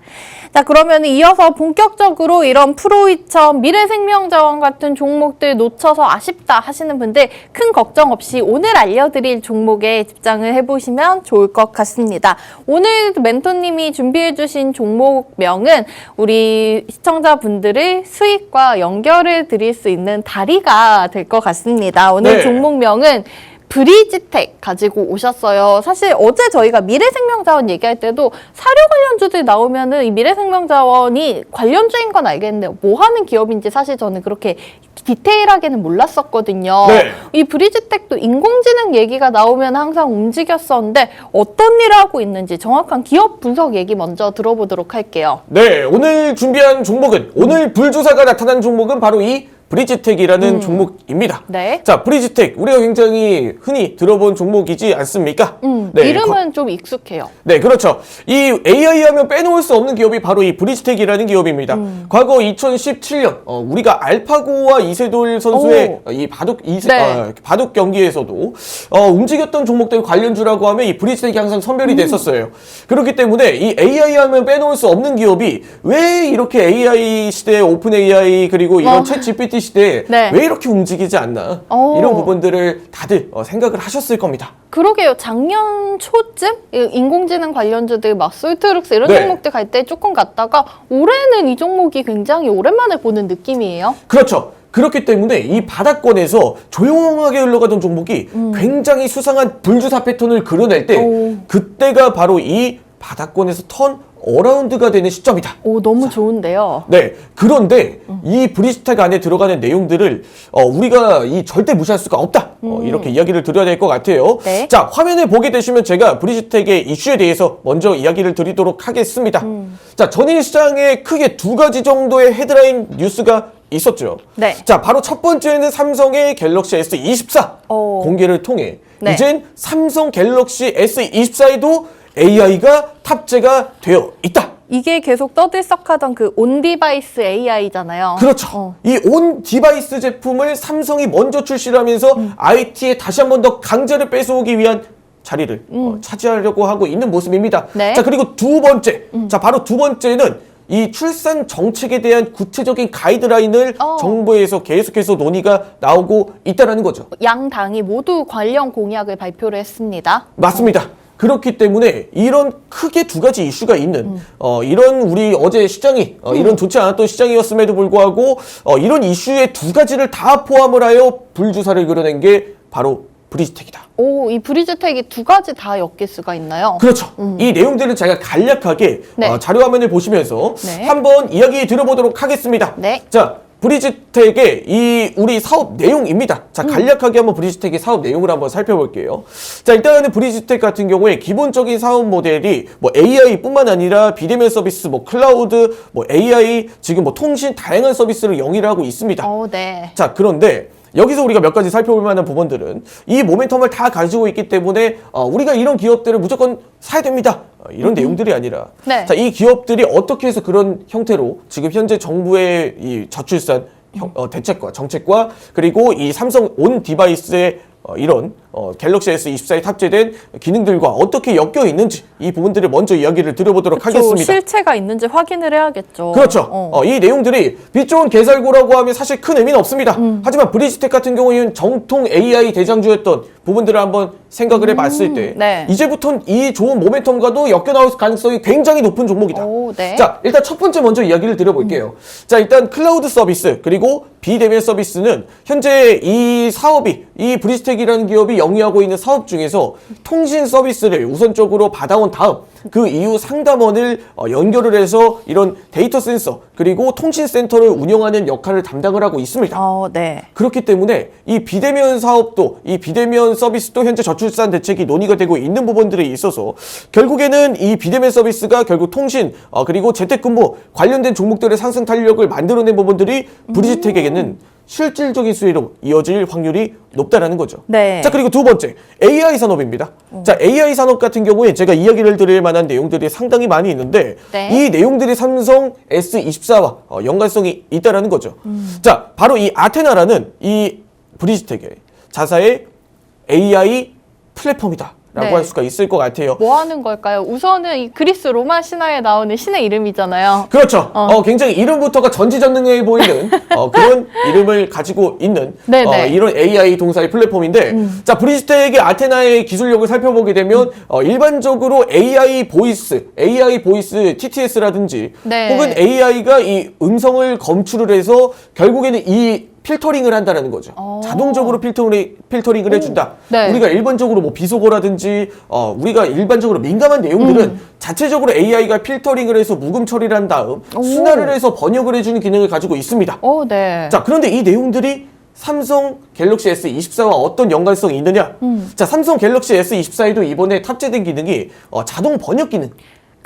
자, 그러면 이어서 본격적으로 이런 프로이천, 미래생명자원 같은 종목들 놓쳐서 아쉽다 하시는 분들 큰 걱정 없이 오늘 알려드릴 종목에 집중을 해보시면 좋을 것 같습니다. 오늘 멘토님이 준비해 주신 종목명은 우리 시청자분들의 수익과 연결을 드릴 수 있는 다리가 될 것 같습니다. 오늘 네. 종목명은 브리지텍 가지고 오셨어요. 사실 어제 저희가 미래생명자원 얘기할 때도 사료 관련주들 나오면은 이 미래생명자원이 관련주인 건 알겠는데 뭐 하는 기업인지 사실 저는 그렇게 디테일하게는 몰랐었거든요. 네. 이 브리지텍도 인공지능 얘기가 나오면 항상 움직였었는데 어떤 일을 하고 있는지 정확한 기업 분석 얘기 먼저 들어보도록 할게요. 네, 오늘 준비한 종목은 오늘 불주사가 나타난 종목은 바로 이 브리지텍이라는 종목입니다. 네. 자, 브리지텍 우리가 굉장히 흔히 들어본 종목이지 않습니까? 네, 이름은 좀 익숙해요. 네, 그렇죠. 이 AI 하면 빼놓을 수 없는 기업이 바로 이 브리지텍이라는 기업입니다. 과거 2017년 우리가 알파고와 이세돌 선수의 이 바둑 경기에서도 움직였던 종목들 관련주라고 하면 이 브리지텍이 항상 선별이 됐었어요. 그렇기 때문에 이 AI 하면 빼놓을 수 없는 기업이 왜 이렇게 AI 시대에 오픈 AI 그리고 이런 챗 GPT 시대에 네. 왜 이렇게 움직이지 않나 이런 부분들을 다들 생각을 하셨을 겁니다. 그러게요. 작년 초쯤 인공지능 관련주들 막 솔트룩스 이런 네. 종목들 갈 때 조금 갔다가 올해는 이 종목이 굉장히 오랜만에 보는 느낌이에요. 그렇죠. 그렇기 때문에 이 바닥권에서 조용하게 흘러가던 종목이 굉장히 수상한 불주사 패턴을 그려낼 때 그때가 바로 이 바닥권에서 턴 어라운드가 되는 시점이다. 오, 너무 좋은데요. 네. 그런데 이 브리지텍 안에 들어가는 내용들을 우리가 절대 무시할 수가 없다. 이렇게 이야기를 드려야 될 것 같아요. 네. 자, 화면을 보게 되시면 제가 브리지텍의 이슈에 대해서 먼저 이야기를 드리도록 하겠습니다. 자, 전일 시장에 크게 두 가지 정도의 헤드라인 뉴스가 있었죠. 네. 자, 바로 첫 번째는 삼성의 갤럭시 S24 공개를 통해 네. 이젠 삼성 갤럭시 S24에도 AI가 탑재가 되어 있다. 이게 계속 떠들썩하던 그 온디바이스 AI잖아요. 그렇죠. 이 온 디바이스 제품을 삼성이 먼저 출시를 하면서 IT에 다시 한 번 더 강자를 뺏어오기 위한 자리를 차지하려고 하고 있는 모습입니다. 네. 자, 그리고 두 번째. 자, 바로 두 번째는 이 출산 정책에 대한 구체적인 가이드라인을 정부에서 계속해서 논의가 나오고 있다는 거죠. 양 당이 모두 관련 공약을 발표를 했습니다. 맞습니다. 그렇기 때문에 이런 크게 두 가지 이슈가 있는 이런 우리 어제 시장이 이런 좋지 않았던 시장이었음에도 불구하고 이런 이슈의 두 가지를 다 포함을 하여 불주사를 그려낸 게 바로 브리지텍이다. 오, 이 브리지텍이 두 가지 다 엮일 수가 있나요? 그렇죠. 이 내용들을 제가 간략하게 네. 자료 화면을 보시면서 네. 한번 이야기 들어보도록 하겠습니다. 네. 자, 브리지텍의 이 우리 사업 내용입니다. 자, 간략하게 한번 브리지텍의 사업 내용을 한번 살펴볼게요. 자, 일단은 브리지텍 같은 경우에 기본적인 사업 모델이 뭐 AI뿐만 아니라 비대면 서비스, 뭐 클라우드, 뭐 AI, 지금 뭐 통신 다양한 서비스를 영위를 하고 있습니다. 네. 자, 그런데 여기서 우리가 몇 가지 살펴볼 만한 부분들은 이 모멘텀을 다 가지고 있기 때문에 우리가 이런 기업들을 무조건 사야 됩니다. 이런 내용들이 아니라 네. 자, 이 기업들이 어떻게 해서 그런 형태로 지금 현재 정부의 이 저출산 대책과 정책과 그리고 이 삼성 온 디바이스의 이런 갤럭시 S24에 탑재된 기능들과 어떻게 엮여 있는지 이 부분들을 먼저 이야기를 드려보도록 하겠습니다. 실체가 있는지 확인을 해야겠죠. 그렇죠. 이 내용들이 빛 좋은 개살구라고 하면 사실 큰 의미는 없습니다. 하지만 브리지텍 같은 경우에는 정통 AI 대장주였던 부분들을 한번 생각을 해봤을 때 네. 이제부터는 이 좋은 모멘텀과도 엮여 나올 가능성이 굉장히 높은 종목이다. 네. 자, 일단 첫 번째 먼저 이야기를 드려볼게요. 자, 일단 클라우드 서비스 그리고 비대면 서비스는 현재 이 사업이 이 브리지텍이라는 기업이 영위하고 있는 사업 중에서 통신 서비스를 우선적으로 받아온 다음 그 이후 상담원을 연결을 해서 이런 데이터 센서 그리고 통신 센터를 운영하는 역할을 담당을 하고 있습니다. 네. 그렇기 때문에 이 비대면 사업도 이 비대면 서비스도 현재 저출산 대책이 논의가 되고 있는 부분들이 있어서 결국에는 이 비대면 서비스가 결국 통신 그리고 재택근무 관련된 종목들의 상승 탄력을 만들어낸 부분들이 브리지텍에게는 실질적인 수혜로 이어질 확률이 높다라는 거죠. 네. 자, 그리고 두 번째 AI 산업입니다. 자, AI 산업 같은 경우에 제가 이야기를 드릴 만한 내용들이 상당히 많이 있는데 네. 이 내용들이 삼성 S24와 연관성이 있다라는 거죠. 자, 바로 이 아테나라는 이 브리지텍의 자사의 AI 플랫폼이다. 라고 네. 할 수가 있을 것 같아요. 뭐 하는 걸까요? 우선은 이 그리스 로마 신화에 나오는 신의 이름이잖아요. 그렇죠. 굉장히 이름부터가 전지전능해 보이는 그런 이름을 가지고 있는 네네. 이런 AI 동사의 플랫폼인데 자, 브리지텍의 아테나의 기술력을 살펴보게 되면 일반적으로 AI 보이스 TTS라든지 네. 혹은 AI가 이 음성을 검출을 해서 결국에는 이 필터링을 한다는 거죠. 자동적으로 필터링을 해준다. 네. 우리가 일반적으로 뭐 비속어라든지 우리가 일반적으로 민감한 내용들은 자체적으로 AI가 필터링을 해서 묵음 처리를 한 다음 순화를 해서 번역을 해주는 기능을 가지고 있습니다. 네. 자, 그런데 이 내용들이 삼성 갤럭시 S24와 어떤 연관성이 있느냐? 자, 삼성 갤럭시 S24에도 이번에 탑재된 기능이 자동 번역 기능.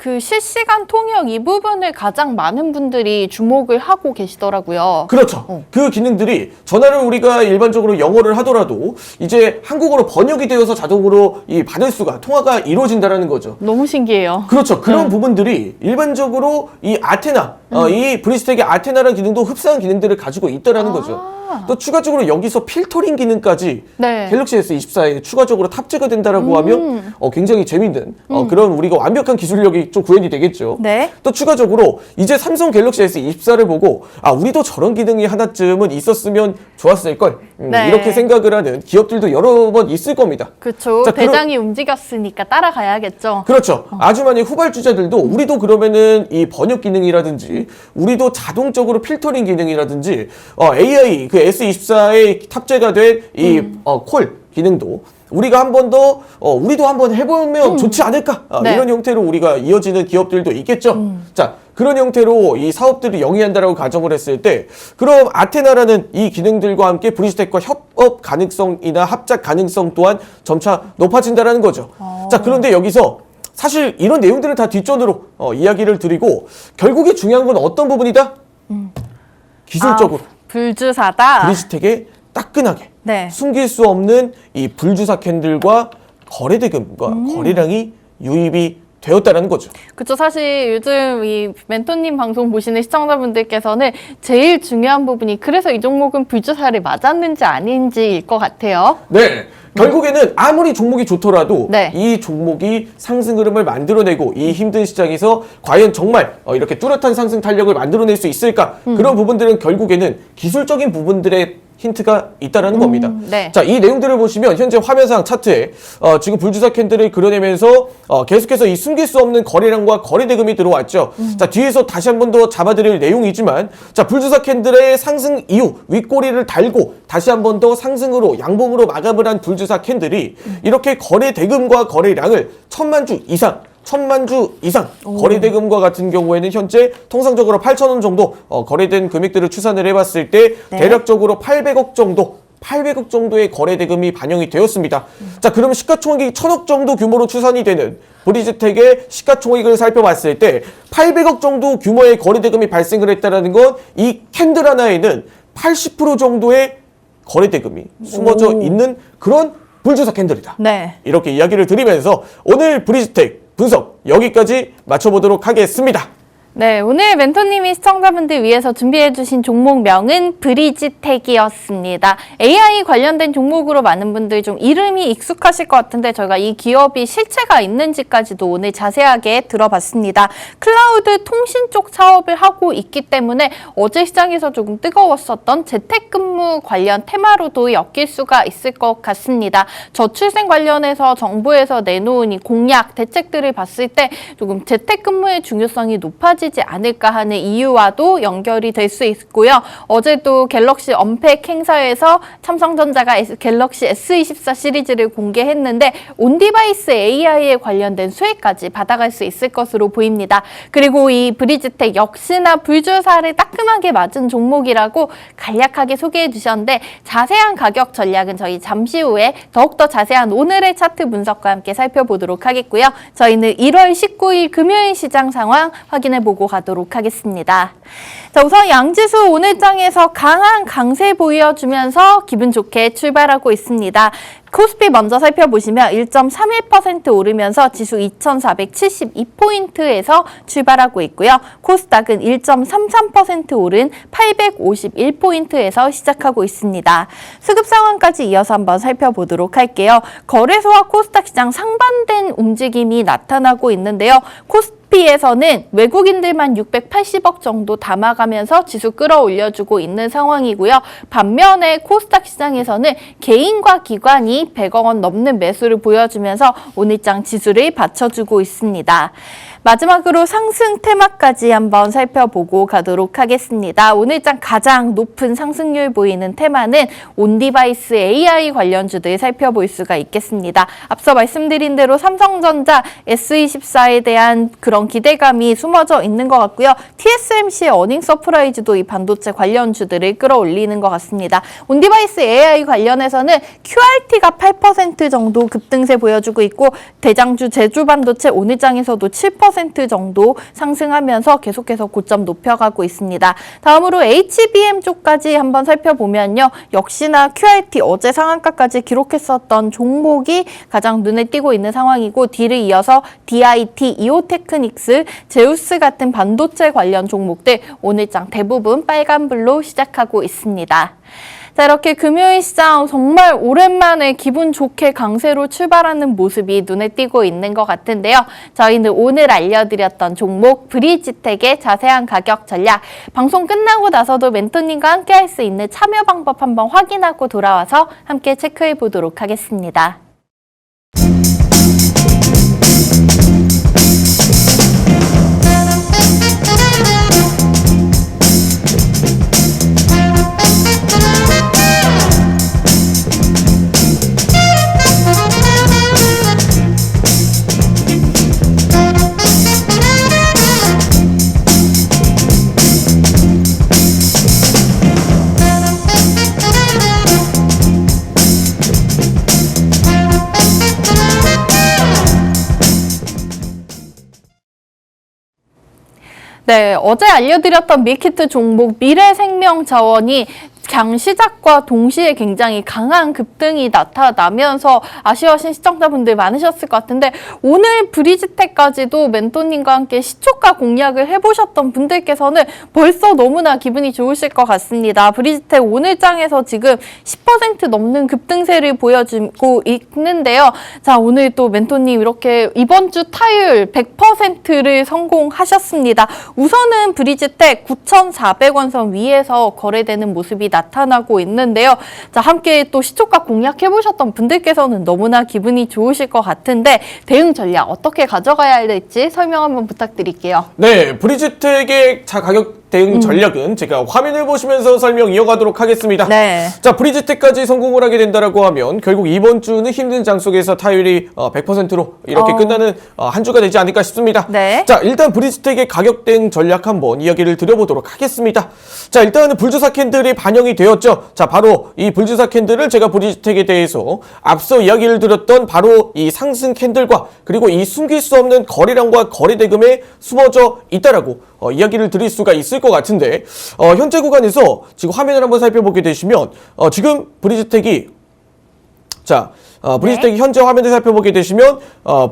그 실시간 통역 이 부분을 가장 많은 분들이 주목을 하고 계시더라고요. 그렇죠. 그 기능들이 전화를 우리가 일반적으로 영어를 하더라도 이제 한국어로 번역이 되어서 자동으로 받을 수가 통화가 이루어진다라는 거죠. 너무 신기해요. 그렇죠. 그런 부분들이 일반적으로 이 아테나, 이 브리지텍의 아테나라는 기능도 흡사한 기능들을 가지고 있다라는 거죠. 또 추가적으로 여기서 필터링 기능까지 네. 갤럭시 S24에 추가적으로 탑재가 된다라고 하면 굉장히 재밌는 그런 우리가 완벽한 기술력이 좀 구현이 되겠죠. 네. 또 추가적으로 이제 삼성 갤럭시 S24를 보고 우리도 저런 기능이 하나쯤은 있었으면 좋았을 걸 네. 이렇게 생각을 하는 기업들도 여러 번 있을 겁니다. 그렇죠. 대장이 움직였으니까 따라가야겠죠. 그렇죠. 아주 많이 후발주자들도 우리도 그러면은 이 번역 기능이라든지 우리도 자동적으로 필터링 기능이라든지 AI 그 S24에 탑재가 된 이 콜 기능도 우리가 한 번 더 우리도 한번 해보면 좋지 않을까 네. 이런 형태로 우리가 이어지는 기업들도 있겠죠. 자, 그런 형태로 이 사업들을 영위한다라고 가정을 했을 때 그럼 아테나라는 이 기능들과 함께 브리지텍과 협업 가능성이나 합작 가능성 또한 점차 높아진다라는 거죠. 자, 그런데 여기서 사실 이런 내용들을 다 뒷전으로 이야기를 드리고 결국에 중요한 건 어떤 부분이다? 기술적으로 불주사다. 브리지텍의 따끈하게 네. 숨길 수 없는 이 불주사 캔들과 거래 대금과 거래량이 유입이 되었다는 거죠. 그렇죠. 사실 요즘 이 멘토님 방송 보시는 시청자분들께서는 제일 중요한 부분이 그래서 이 종목은 불주사를 맞았는지 아닌지일 것 같아요. 네. 결국에는 아무리 종목이 좋더라도 네. 이 종목이 상승 흐름을 만들어내고 이 힘든 시장에서 과연 정말 이렇게 뚜렷한 상승 탄력을 만들어낼 수 있을까? 그런 부분들은 결국에는 기술적인 부분들의 힌트가 있다라는 겁니다. 네. 자, 이 내용들을 보시면 현재 화면상 차트에 지금 불주사 캔들을 그려내면서 계속해서 이 숨길 수 없는 거래량과 거래 대금이 들어왔죠. 자, 뒤에서 다시 한 번 더 잡아드릴 내용이지만 자, 불주사 캔들의 상승 이후 윗꼬리를 달고 다시 한 번 더 상승으로 양봉으로 마감을 한 불주사 캔들이 이렇게 거래 대금과 거래량을 1000만 주 이상 거래 대금과 같은 경우에는 현재 통상적으로 8,000원 정도 거래된 금액들을 추산을 해봤을 때 네. 대략적으로 800억 정도의 거래 대금이 반영이 되었습니다. 자, 그러면 시가총액이 1,000억 정도 규모로 추산이 되는 브리지텍의 시가총액을 살펴봤을 때 800억 정도 규모의 거래 대금이 발생을 했다는 건 이 캔들 하나에는 80% 정도의 거래 대금이 숨어져 있는 그런 불주사 캔들이다. 네. 이렇게 이야기를 드리면서 오늘 브리지텍 분석 여기까지 마쳐보도록 하겠습니다. 네, 오늘 멘토님이 시청자분들 위해서 준비해주신 종목명은 브리지텍이었습니다. AI 관련된 종목으로 많은 분들 좀 이름이 익숙하실 것 같은데 저희가 이 기업이 실체가 있는지까지도 오늘 자세하게 들어봤습니다. 클라우드 통신 쪽 사업을 하고 있기 때문에 어제 시장에서 조금 뜨거웠었던 재택근무 관련 테마로도 엮일 수가 있을 것 같습니다. 저출생 관련해서 정부에서 내놓은 이 공약, 대책들을 봤을 때 조금 재택근무의 중요성이 높아지지 않을까 하는 이유와도 연결이 될 수 있고요. 어제도 갤럭시 언팩 행사에서 삼성전자가 갤럭시 S24 시리즈를 공개했는데 온디바이스 AI에 관련된 수혜까지 받아갈 수 있을 것으로 보입니다. 그리고 이 브리지텍 역시나 불주사를 따끔하게 맞은 종목이라고 간략하게 소개해 주셨는데 자세한 가격 전략은 저희 잠시 후에 더욱더 자세한 오늘의 차트 분석과 함께 살펴보도록 하겠고요. 저희는 1월 19일 금요일 시장 상황 확인해보고 가도록 하겠습니다. 자, 우선 양지수 오늘장에서 강한 강세 보여주면서 기분 좋게 출발하고 있습니다. 코스피 먼저 살펴보시면 1.31% 오르면서 지수 2,472포인트에서 출발하고 있고요. 코스닥은 1.33% 오른 851포인트에서 시작하고 있습니다. 수급 상황까지 이어서 한번 살펴보도록 할게요. 거래소와 코스닥 시장 상반된 움직임이 나타나고 있는데요. 코스피에서는 외국인들만 680억 정도 담아가면서 지수 끌어올려주고 있는 상황이고요. 반면에 코스닥 시장에서는 개인과 기관이 100억 원 넘는 매수를 보여주면서 오늘장 지수를 받쳐주고 있습니다. 마지막으로 상승 테마까지 한번 살펴보고 가도록 하겠습니다. 오늘장 가장 높은 상승률 보이는 테마는 온디바이스 AI 관련주들 살펴볼 수가 있겠습니다. 앞서 말씀드린 대로 삼성전자 S24에 대한 그런 기대감이 숨어져 있는 것 같고요. TSMC의 어닝 서프라이즈도 이 반도체 관련주들을 끌어올리는 것 같습니다. 온디바이스 AI 관련해서는 QRT가 8% 정도 급등세 보여주고 있고 대장주 제주반도체 오늘장에서도 7% 10% 정도 상승하면서 계속해서 고점 높여가고 있습니다. 다음으로 HBM 쪽까지 한번 살펴보면요. 역시나 QRT 어제 상한가까지 기록했었던 종목이 가장 눈에 띄고 있는 상황이고 뒤를 이어서 DIT, 이오테크닉스, 제우스 같은 반도체 관련 종목들 오늘장 대부분 빨간불로 시작하고 있습니다. 자, 이렇게 금요일 시장 정말 오랜만에 기분 좋게 강세로 출발하는 모습이 눈에 띄고 있는 것 같은데요. 저희는 오늘 알려드렸던 종목 브리지텍의 자세한 가격 전략, 방송 끝나고 나서도 멘토님과 함께 할 수 있는 참여 방법 한번 확인하고 돌아와서 함께 체크해 보도록 하겠습니다. 네, 어제 알려드렸던 밀키트 종목 미래생명자원이 장 시작과 동시에 굉장히 강한 급등이 나타나면서 아쉬워하신 시청자분들 많으셨을 것 같은데 오늘 브리지텍까지도 멘토님과 함께 시초가 공략을 해보셨던 분들께서는 벌써 너무나 기분이 좋으실 것 같습니다. 브리지텍 오늘장에서 지금 10% 넘는 급등세를 보여주고 있는데요. 자, 오늘 또 멘토님 이렇게 이번 주 타율 100%를 성공하셨습니다. 우선은 브리지텍 9,400원 선 위에서 거래되는 모습이 나타나고 있는데요. 자, 함께 또 시초가 공략해보셨던 분들께서는 너무나 기분이 좋으실 것 같은데 대응 전략 어떻게 가져가야 될지 설명 한번 부탁드릴게요. 네, 브리지텍의 가격 대응 전략은 제가 화면을 보시면서 설명 이어가도록 하겠습니다. 네. 자, 브리지텍까지 성공을 하게 된다라고 하면 결국 이번 주는 힘든 장 속에서 타율이 100%로 이렇게 끝나는 한 주가 되지 않을까 싶습니다. 네. 자, 일단 브리지텍의 가격 대응 전략 한번 이야기를 드려보도록 하겠습니다. 자, 일단은 불주사 캔들이 반영이 되었죠. 자, 바로 이 불주사 캔들을 제가 브리지텍에 대해서 앞서 이야기를 드렸던 바로 이 상승 캔들과 그리고 이 숨길 수 없는 거래량과 거래 대금에 숨어져 있다라고 이야기를 드릴 수가 있을 것 같은데 현재 구간에서 지금 화면을 한번 살펴보게 되시면 지금 브리지텍이 브리지텍 현재 화면을 살펴보게 되시면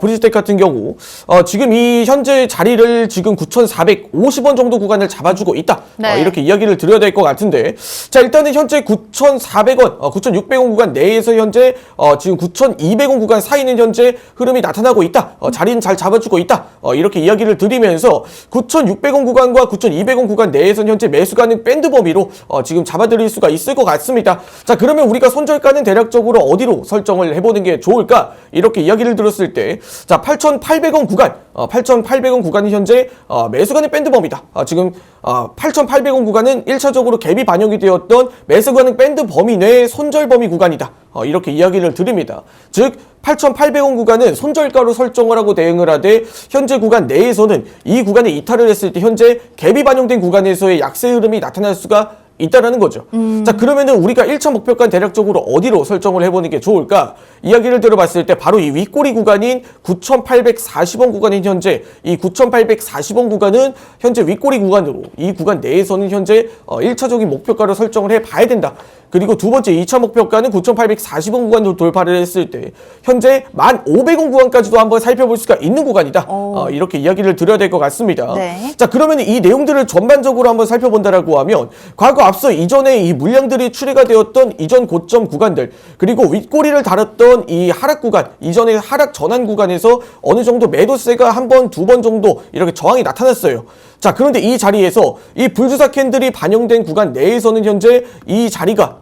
브리지텍 같은 경우 지금 이 현재 자리를 지금 9,450원 정도 구간을 잡아주고 있다. 네. 이렇게 이야기를 드려야 될 것 같은데 자, 일단은 현재 9,400원, 9,600원 구간 내에서 현재 지금 9,200원 구간 사이는 현재 흐름이 나타나고 있다. 자리는 잘 잡아주고 있다. 이렇게 이야기를 드리면서 9,600원 구간과 9,200원 구간 내에서는 현재 매수 가능 밴드 범위로 지금 잡아드릴 수가 있을 것 같습니다. 자, 그러면 우리가 손절가는 대략적으로 어디로 설정을 해보는 게 좋을까? 이렇게 이야기를 들었을 때, 자, 8,800원 구간, 8,800원 구간이 현재 매수 가능 밴드 범위다. 지금 8,800원 구간은 1차적으로 갭이 반영이 되었던 매수 가능 밴드 범위 내의 손절 범위 구간이다. 이렇게 이야기를 드립니다. 즉 8,800원 구간은 손절가로 설정을 하고 대응을 하되 현재 구간 내에서는 이 구간에 이탈을 했을 때 현재 갭이 반영된 구간에서의 약세 흐름이 나타날 수가 있다라는 거죠. 자, 그러면은 우리가 1차 목표가 대략적으로 어디로 설정을 해보는 게 좋을까? 이야기를 들어봤을 때 바로 이 윗꼬리 구간인 9,840원 구간인 현재 이 9,840원 구간은 현재 윗꼬리 구간으로 이 구간 내에서는 현재 1차적인 목표가로 설정을 해봐야 된다. 그리고 두 번째 2차 목표가는 9,840원 구간으로 돌파를 했을 때 현재 1,500원 구간까지도 한번 살펴볼 수가 있는 구간이다. 이렇게 이야기를 드려야 될 것 같습니다. 네. 자, 그러면 이 내용들을 전반적으로 한번 살펴본다라고 하면 과거 앞서 이전에 이 물량들이 추리가 되었던 이전 고점 구간들 그리고 윗꼬리를 달았던 이 하락 구간 이전의 하락 전환 구간에서 어느 정도 매도세가 한 번, 두 번 정도 이렇게 저항이 나타났어요. 자, 그런데 이 자리에서 이 불주사 캔들이 반영된 구간 내에서는 현재 이 자리가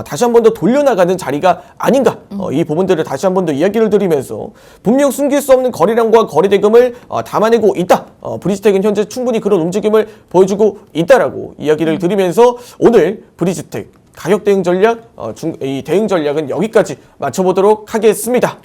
다시 한 번 더 돌려나가는 자리가 아닌가 이 부분들을 다시 한 번 더 이야기를 드리면서 분명 숨길 수 없는 거래량과 거래 대금을 담아내고 있다. 브리지텍은 현재 충분히 그런 움직임을 보여주고 있다라고 이야기를 드리면서 오늘 브리지텍 가격 대응 전략, 이 대응 전략은 여기까지 마쳐보도록 하겠습니다.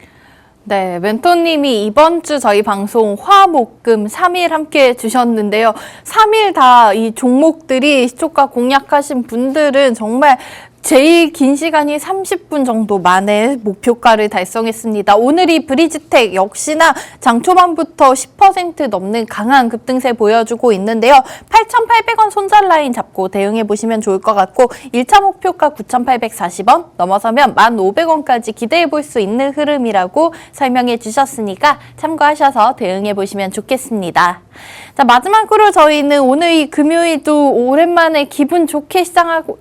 네, 멘토님이 이번 주 저희 방송 화, 목, 금 3일 함께 해주셨는데요. 3일 다 이 종목들이 시초가 공략하신 분들은 정말 제일 긴 시간이 30분 정도 만에 목표가를 달성했습니다. 오늘 이 브리지텍 역시나 장 초반부터 10% 넘는 강한 급등세 보여주고 있는데요. 8,800원 손절 라인 잡고 대응해 보시면 좋을 것 같고 1차 목표가 9,840원 넘어서면 1,500원까지 기대해 볼 수 있는 흐름이라고 설명해 주셨으니까 참고하셔서 대응해 보시면 좋겠습니다. 자, 마지막으로 저희는 오늘 이 금요일도 오랜만에 기분 좋게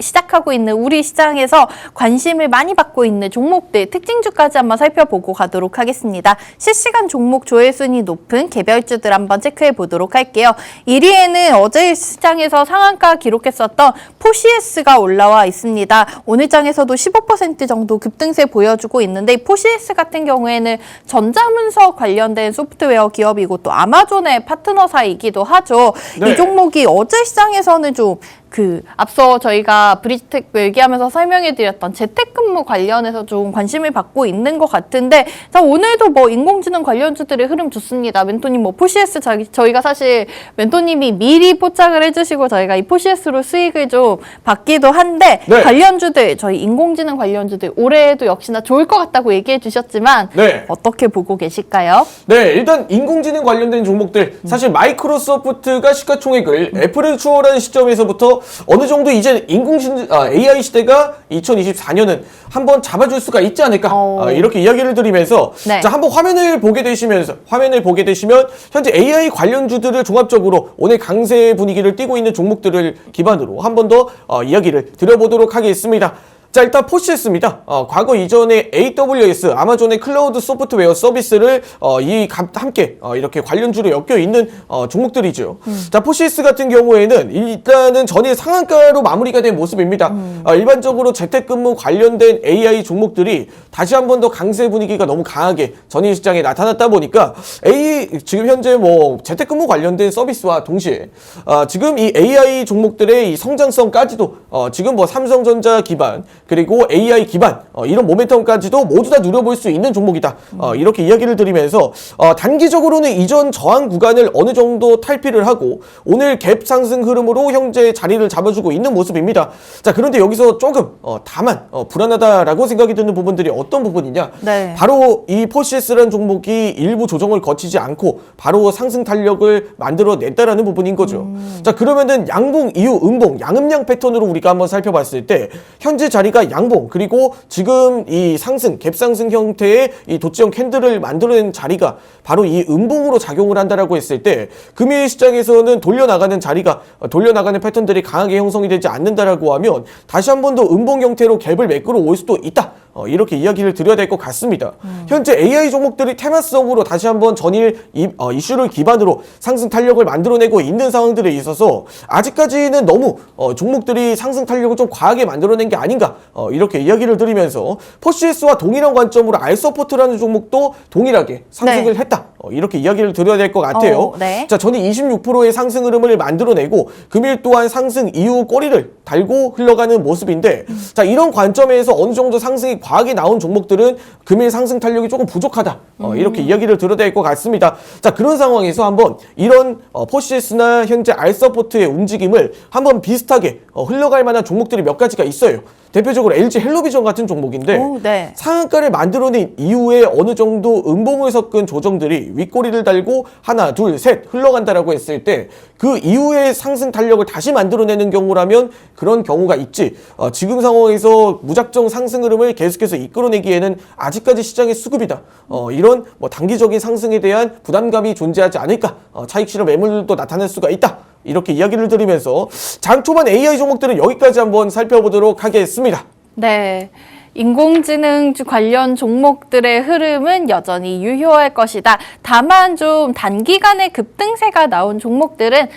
시작하고 있는 우리 시장에서 관심을 많이 받고 있는 종목들 특징주까지 한번 살펴보고 가도록 하겠습니다. 실시간 종목 조회순위 높은 개별주들 한번 체크해 보도록 할게요. 1위에는 어제 시장에서 상한가 기록했었던 포시에스가 올라와 있습니다. 오늘 장에서도 15% 정도 급등세 보여주고 있는데 포시에스 같은 경우에는 전자문서 관련된 소프트웨어 기업이고 또 아마존의 파트너사이기도 하죠. 네. 이 종목이 어제 시장에서는 좀 앞서 저희가 브리지텍 얘기하면서 설명해드렸던 재택근무 관련해서 좀 관심을 받고 있는 것 같은데, 자, 오늘도 뭐 인공지능 관련주들의 흐름 좋습니다. 멘토님 뭐 포시에스 저희가 사실 멘토님이 미리 포착을 해주시고 저희가 이 포시에스로 수익을 좀 받기도 한데, 네. 관련주들, 저희 인공지능 관련주들 올해에도 역시나 좋을 것 같다고 얘기해 주셨지만 네. 어떻게 보고 계실까요? 네, 일단 인공지능 관련된 종목들 사실 마이크로소프트가 시가총액을 애플에 추월하는 시점에서부터 어느 정도 이제 AI 시대가 2024년은 한번 잡아줄 수가 있지 않을까 이렇게 이야기를 드리면서 네. 자, 한번 화면을 보게 되시면 현재 AI 관련주들을 종합적으로 오늘 강세 분위기를 띠고 있는 종목들을 기반으로 한 번 더 이야기를 드려보도록 하겠습니다. 자, 일단 포시에스입니다. 과거 이전에 AWS, 아마존의 클라우드 소프트웨어 서비스를 함께 이렇게 관련주로 엮여 있는 종목들이죠. 자, 포시에스 같은 경우에는 일단은 전일 상한가로 마무리가 된 모습입니다. 일반적으로 재택근무 관련된 AI 종목들이 다시 한 번 더 강세 분위기가 너무 강하게 전일 시장에 나타났다 보니까 지금 현재 뭐 재택근무 관련된 서비스와 동시에 지금 이 AI 종목들의 이 성장성까지도 지금 뭐 삼성전자 기반 그리고 AI 기반 이런 모멘텀까지도 모두 다 누려볼 수 있는 종목이다. 이렇게 이야기를 드리면서 단기적으로는 이전 저항 구간을 어느 정도 탈피를 하고 오늘 갭 상승 흐름으로 현재 자리를 잡아주고 있는 모습입니다. 자, 그런데 여기서 조금 다만 불안하다라고 생각이 드는 부분들이 어떤 부분이냐? 네. 바로 이 포시에스라는 종목이 일부 조정을 거치지 않고 바로 상승 탄력을 만들어냈다라는 부분인 거죠. 자, 그러면은 양봉 이후 음봉 양음양 패턴으로 우리가 한번 살펴봤을 때 현재 자리가 양봉 그리고 지금 이 갭 상승 형태의 이 도치형 캔들을 만들어낸 자리가 바로 이 음봉으로 작용을 한다라고 했을 때 금일 시장에서는 돌려나가는 패턴들이 강하게 형성이 되지 않는다라고 하면 다시 한 번 더 음봉 형태로 갭을 매끄러 올 수도 있다. 이렇게 이야기를 드려야 될 것 같습니다. 현재 AI 종목들이 테마성으로 다시 한번 전일 이슈를 기반으로 상승 탄력을 만들어내고 있는 상황들에 있어서 아직까지는 너무 종목들이 상승 탄력을 좀 과하게 만들어낸 게 아닌가 이렇게 이야기를 드리면서 포시에스와 동일한 관점으로 알서포트라는 종목도 동일하게 상승을 했다. 이렇게 이야기를 드려야 될 것 같아요. 네. 자, 전일 26%의 상승 흐름을 만들어내고 금일 또한 상승 이후 꼬리를 달고 흘러가는 모습인데 자, 이런 관점에서 어느 정도 상승이 과하게 나온 종목들은 금일 상승 탄력이 조금 부족하다. 이렇게 이야기를 드려야 될 것 같습니다. 자, 그런 상황에서 한번 이런 포시에스나 현재 알서포트의 움직임을 한번 비슷하게 흘러갈 만한 종목들이 몇 가지가 있어요. 대표적으로 LG 헬로비전 같은 종목인데 네. 상한가를 만들어낸 이후에 어느 정도 음봉을 섞은 조정들이 윗꼬리를 달고 하나, 둘, 셋 흘러간다라고 했을 때 그 이후에 상승 탄력을 다시 만들어내는 경우라면 그런 경우가 있지. 지금 상황에서 무작정 상승 흐름을 계속해서 이끌어내기에는 아직까지 시장의 수급이다. 이런 뭐 단기적인 상승에 대한 부담감이 존재하지 않을까. 차익 실현 매물도 나타날 수가 있다. 이렇게 이야기를 드리면서 장 초반 AI 종목들은 여기까지 한번 살펴보도록 하겠습니다. 네. 인공지능 관련 종목들의 흐름은 여전히 유효할 것이다. 다만 좀 단기간에 급등세가 나온 종목들은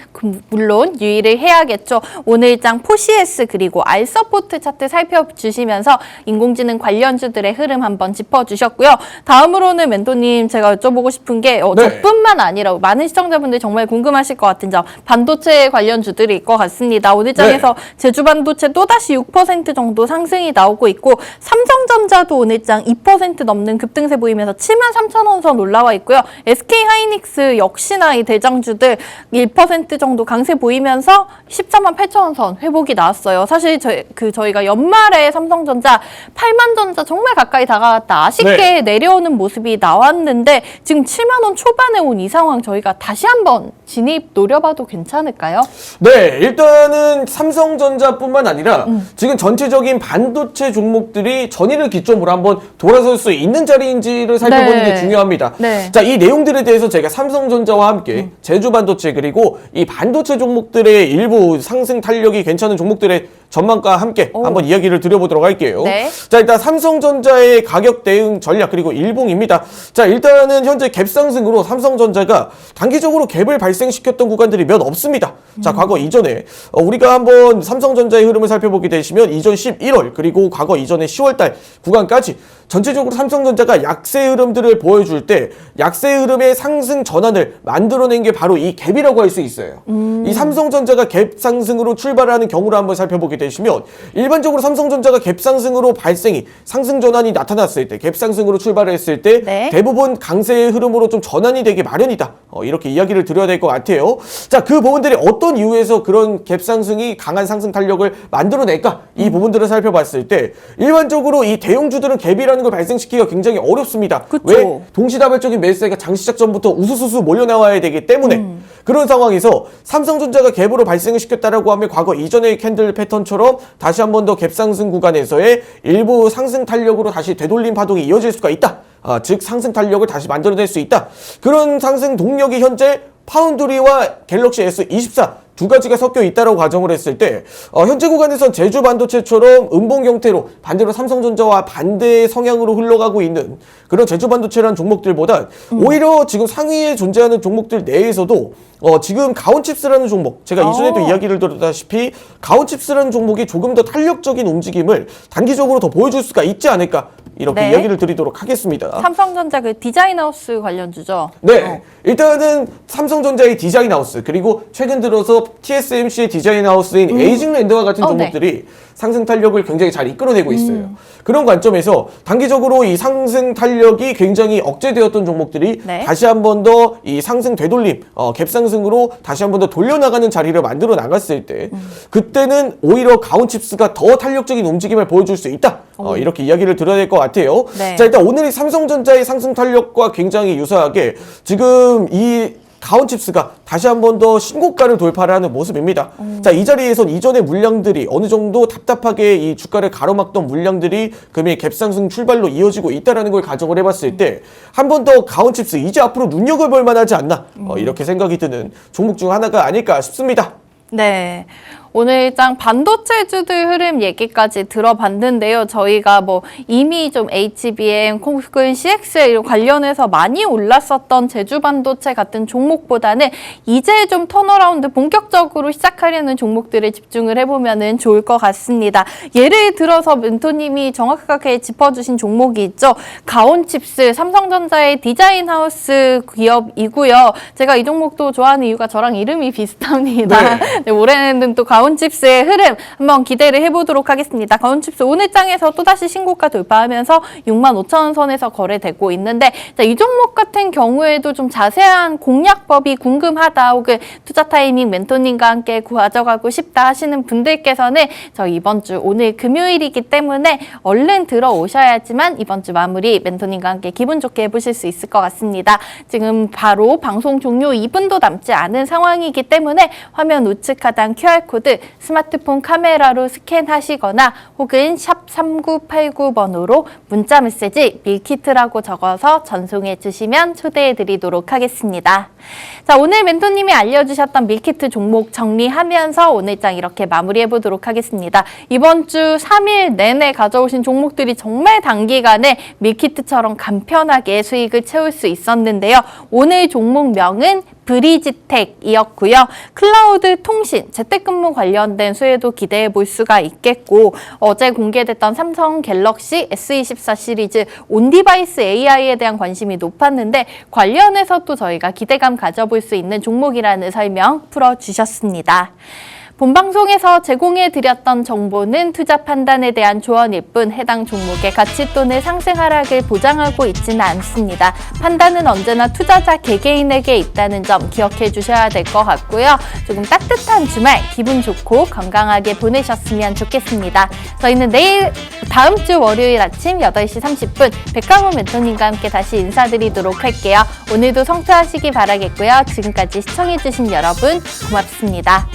물론 유의를 해야겠죠. 오늘장 포시에스 그리고 알서포트 차트 살펴주시면서 인공지능 관련주들의 흐름 한번 짚어주셨고요. 다음으로는 멘토님 제가 여쭤보고 싶은 게 네. 저뿐만 아니라 많은 시청자분들이 정말 궁금하실 것 같은 점 반도체 관련주들일 것 같습니다. 오늘장에서 제주반도체 또다시 6% 정도 상승이 나오고 있고 삼성전자도 오늘장 2% 넘는 급등세 보이면서 73,000원 선 올라와 있고요. SK하이닉스 역시나 이 대장주들 1% 정도 강세 보이면서 148,000원 선 회복이 나왔어요. 사실 저희가 연말에 삼성전자 8만 전자 정말 가까이 다가왔다. 아쉽게 내려오는 모습이 나왔는데 지금 7만 원 초반에 온 이 상황 저희가 다시 한번 진입 노려봐도 괜찮을까요? 네, 일단은 삼성전자뿐만 아니라 지금 전체적인 반도체 종목들이 전일을 기점으로 한번 돌아설 수 있는 자리인지를 살펴보는 게 중요합니다. 자, 이 내용들에 대해서 제가 삼성전자와 함께 제주반도체 그리고 이 반도체 종목들의 일부 상승 탄력이 괜찮은 종목들의 전망과 함께 한번 이야기를 드려보도록 할게요. 자, 일단 삼성전자의 가격 대응 전략 그리고 일봉입니다. 자, 일단은 현재 갭 상승으로 삼성전자가 단기적으로 갭을 발생시켰던 구간들이 몇 없습니다. 자, 과거 이전에 우리가 한번 삼성전자의 흐름을 살펴보게 되시면 이전 11월 그리고 과거 이전에 10월달 구간까지 전체적으로 삼성전자가 약세 흐름들을 보여줄 때 약세 흐름의 상승 전환을 만들어낸 게 바로 이 갭이라고 할 수 있어요. 이 삼성전자가 갭 상승으로 출발하는 경우를 한번 살펴보게 되시면 일반적으로 삼성전자가 갭 상승으로 발생이 상승 전환이 나타났을 때 갭 상승으로 출발했을 때 대부분 강세의 흐름으로 좀 전환이 되기 마련이다. 이렇게 이야기를 드려야 될 것 같아요. 자, 그 부분들이 어떤 이유에서 그런 갭 상승이 강한 상승 탄력을 만들어낼까? 이 부분들을 살펴봤을 때 일반적으로 이 대형주들은 갭이라는 걸 발생시키기가 굉장히 어렵습니다. 왜? 동시다발적인 매수세가 장시작 전부터 우수수수 몰려나와야 되기 때문에 그런 상황에서 삼성전자가 갭으로 발생을 시켰다라고 하면 과거 이전의 캔들 패턴처럼 다시 한 번 더 갭 상승 구간에서의 일부 상승 탄력으로 다시 되돌림 파동이 이어질 수가 있다. 즉 상승 탄력을 다시 만들어낼 수 있다. 그런 상승 동력이 현재 파운드리와 갤럭시 S24 두 가지가 섞여 있다라고 가정을 했을 때 현재 구간에선 제주반도체처럼 음봉 형태로 반대로 삼성전자와 반대의 성향으로 흘러가고 있는 그런 제주반도체라는 종목들보다 오히려 지금 상위에 존재하는 종목들 내에서도 지금 가온칩스라는 종목 제가 이전에도 이야기를 드렸다시피 가온칩스라는 종목이 조금 더 탄력적인 움직임을 단기적으로 더 보여줄 수가 있지 않을까 이렇게 이야기를 드리도록 하겠습니다. 삼성전자 그 디자인하우스 관련주죠? 네. 일단은 삼성전자의 디자인하우스 그리고 최근 들어서 TSMC의 디자인하우스인 에이징랜드와 같은 종목들이 상승 탄력을 굉장히 잘 이끌어내고 있어요. 그런 관점에서 단기적으로 이 상승 탄력이 굉장히 억제되었던 종목들이 다시 한 번 더 이 상승 되돌림, 갭 상승으로 다시 한 번 더 돌려나가는 자리를 만들어 나갔을 때 그때는 오히려 가온칩스가 더 탄력적인 움직임을 보여줄 수 있다. 이렇게 이야기를 드려야 될 것 같아요. 자, 일단 오늘 이 삼성전자의 상승 탄력과 굉장히 유사하게 지금 이 가온칩스가 다시 한 번 더 신고가를 돌파를 하는 모습입니다. 자, 이 자리에선 이전의 물량들이 어느 정도 답답하게 이 주가를 가로막던 물량들이 금일 갭상승 출발로 이어지고 있다는 걸 가정을 해봤을 때 한 번 더 가온칩스 이제 앞으로 눈여겨볼 만하지 않나 이렇게 생각이 드는 종목 중 하나가 아닐까 싶습니다. 네. 오늘장 반도체주들 흐름 얘기까지 들어봤는데요. 저희가 뭐 이미 좀 HBM, 콩근 CXL 관련해서 많이 올랐었던 제주반도체 같은 종목보다는 이제 좀 턴어라운드 본격적으로 시작하려는 종목들에 집중을 해보면 좋을 것 같습니다. 예를 들어서 멘토님이 정확하게 짚어주신 종목이 있죠. 가온칩스, 삼성전자의 디자인하우스 기업이고요. 제가 이 종목도 좋아하는 이유가 저랑 이름이 비슷합니다. 네, 올해는 또 가온칩스의 흐름 한번 기대를 해보도록 하겠습니다. 가온칩스 오늘장에서 또다시 신고가 돌파하면서 65,000원 선에서 거래되고 있는데 자, 이 종목 같은 경우에도 좀 자세한 공략법이 궁금하다 혹은 투자 타이밍 멘토님과 함께 가져가고 싶다 하시는 분들께서는 저 이번 주 오늘 금요일이기 때문에 얼른 들어오셔야지만 이번 주 마무리 멘토님과 함께 기분 좋게 해보실 수 있을 것 같습니다. 지금 바로 방송 종료 2분도 남지 않은 상황이기 때문에 화면 우측 하단 QR코드 스마트폰 카메라로 스캔하시거나 혹은 샵 3989번으로 문자 메시지 밀키트라고 적어서 전송해 주시면 초대해 드리도록 하겠습니다. 자, 오늘 멘토님이 알려주셨던 밀키트 종목 정리하면서 오늘장 이렇게 마무리해 보도록 하겠습니다. 이번 주 3일 내내 가져오신 종목들이 정말 단기간에 밀키트처럼 간편하게 수익을 채울 수 있었는데요. 오늘 종목명은 브리지텍이었고요. 클라우드 통신, 재택근무 관련된 수혜도 기대해 볼 수가 있겠고 어제 공개됐던 삼성 갤럭시 S24 시리즈 온디바이스 AI에 대한 관심이 높았는데 관련해서 또 저희가 기대감 가져볼 수 있는 종목이라는 설명 풀어주셨습니다. 본방송에서 제공해드렸던 정보는 투자 판단에 대한 조언일 뿐 해당 종목의 가치 또는 상승 하락을 보장하고 있지는 않습니다. 판단은 언제나 투자자 개개인에게 있다는 점 기억해 주셔야 될 것 같고요. 조금 따뜻한 주말 기분 좋고 건강하게 보내셨으면 좋겠습니다. 저희는 다음 주 월요일 아침 8시 30분 백강호 멘토님과 함께 다시 인사드리도록 할게요. 오늘도 성투하시기 바라겠고요. 지금까지 시청해주신 여러분 고맙습니다.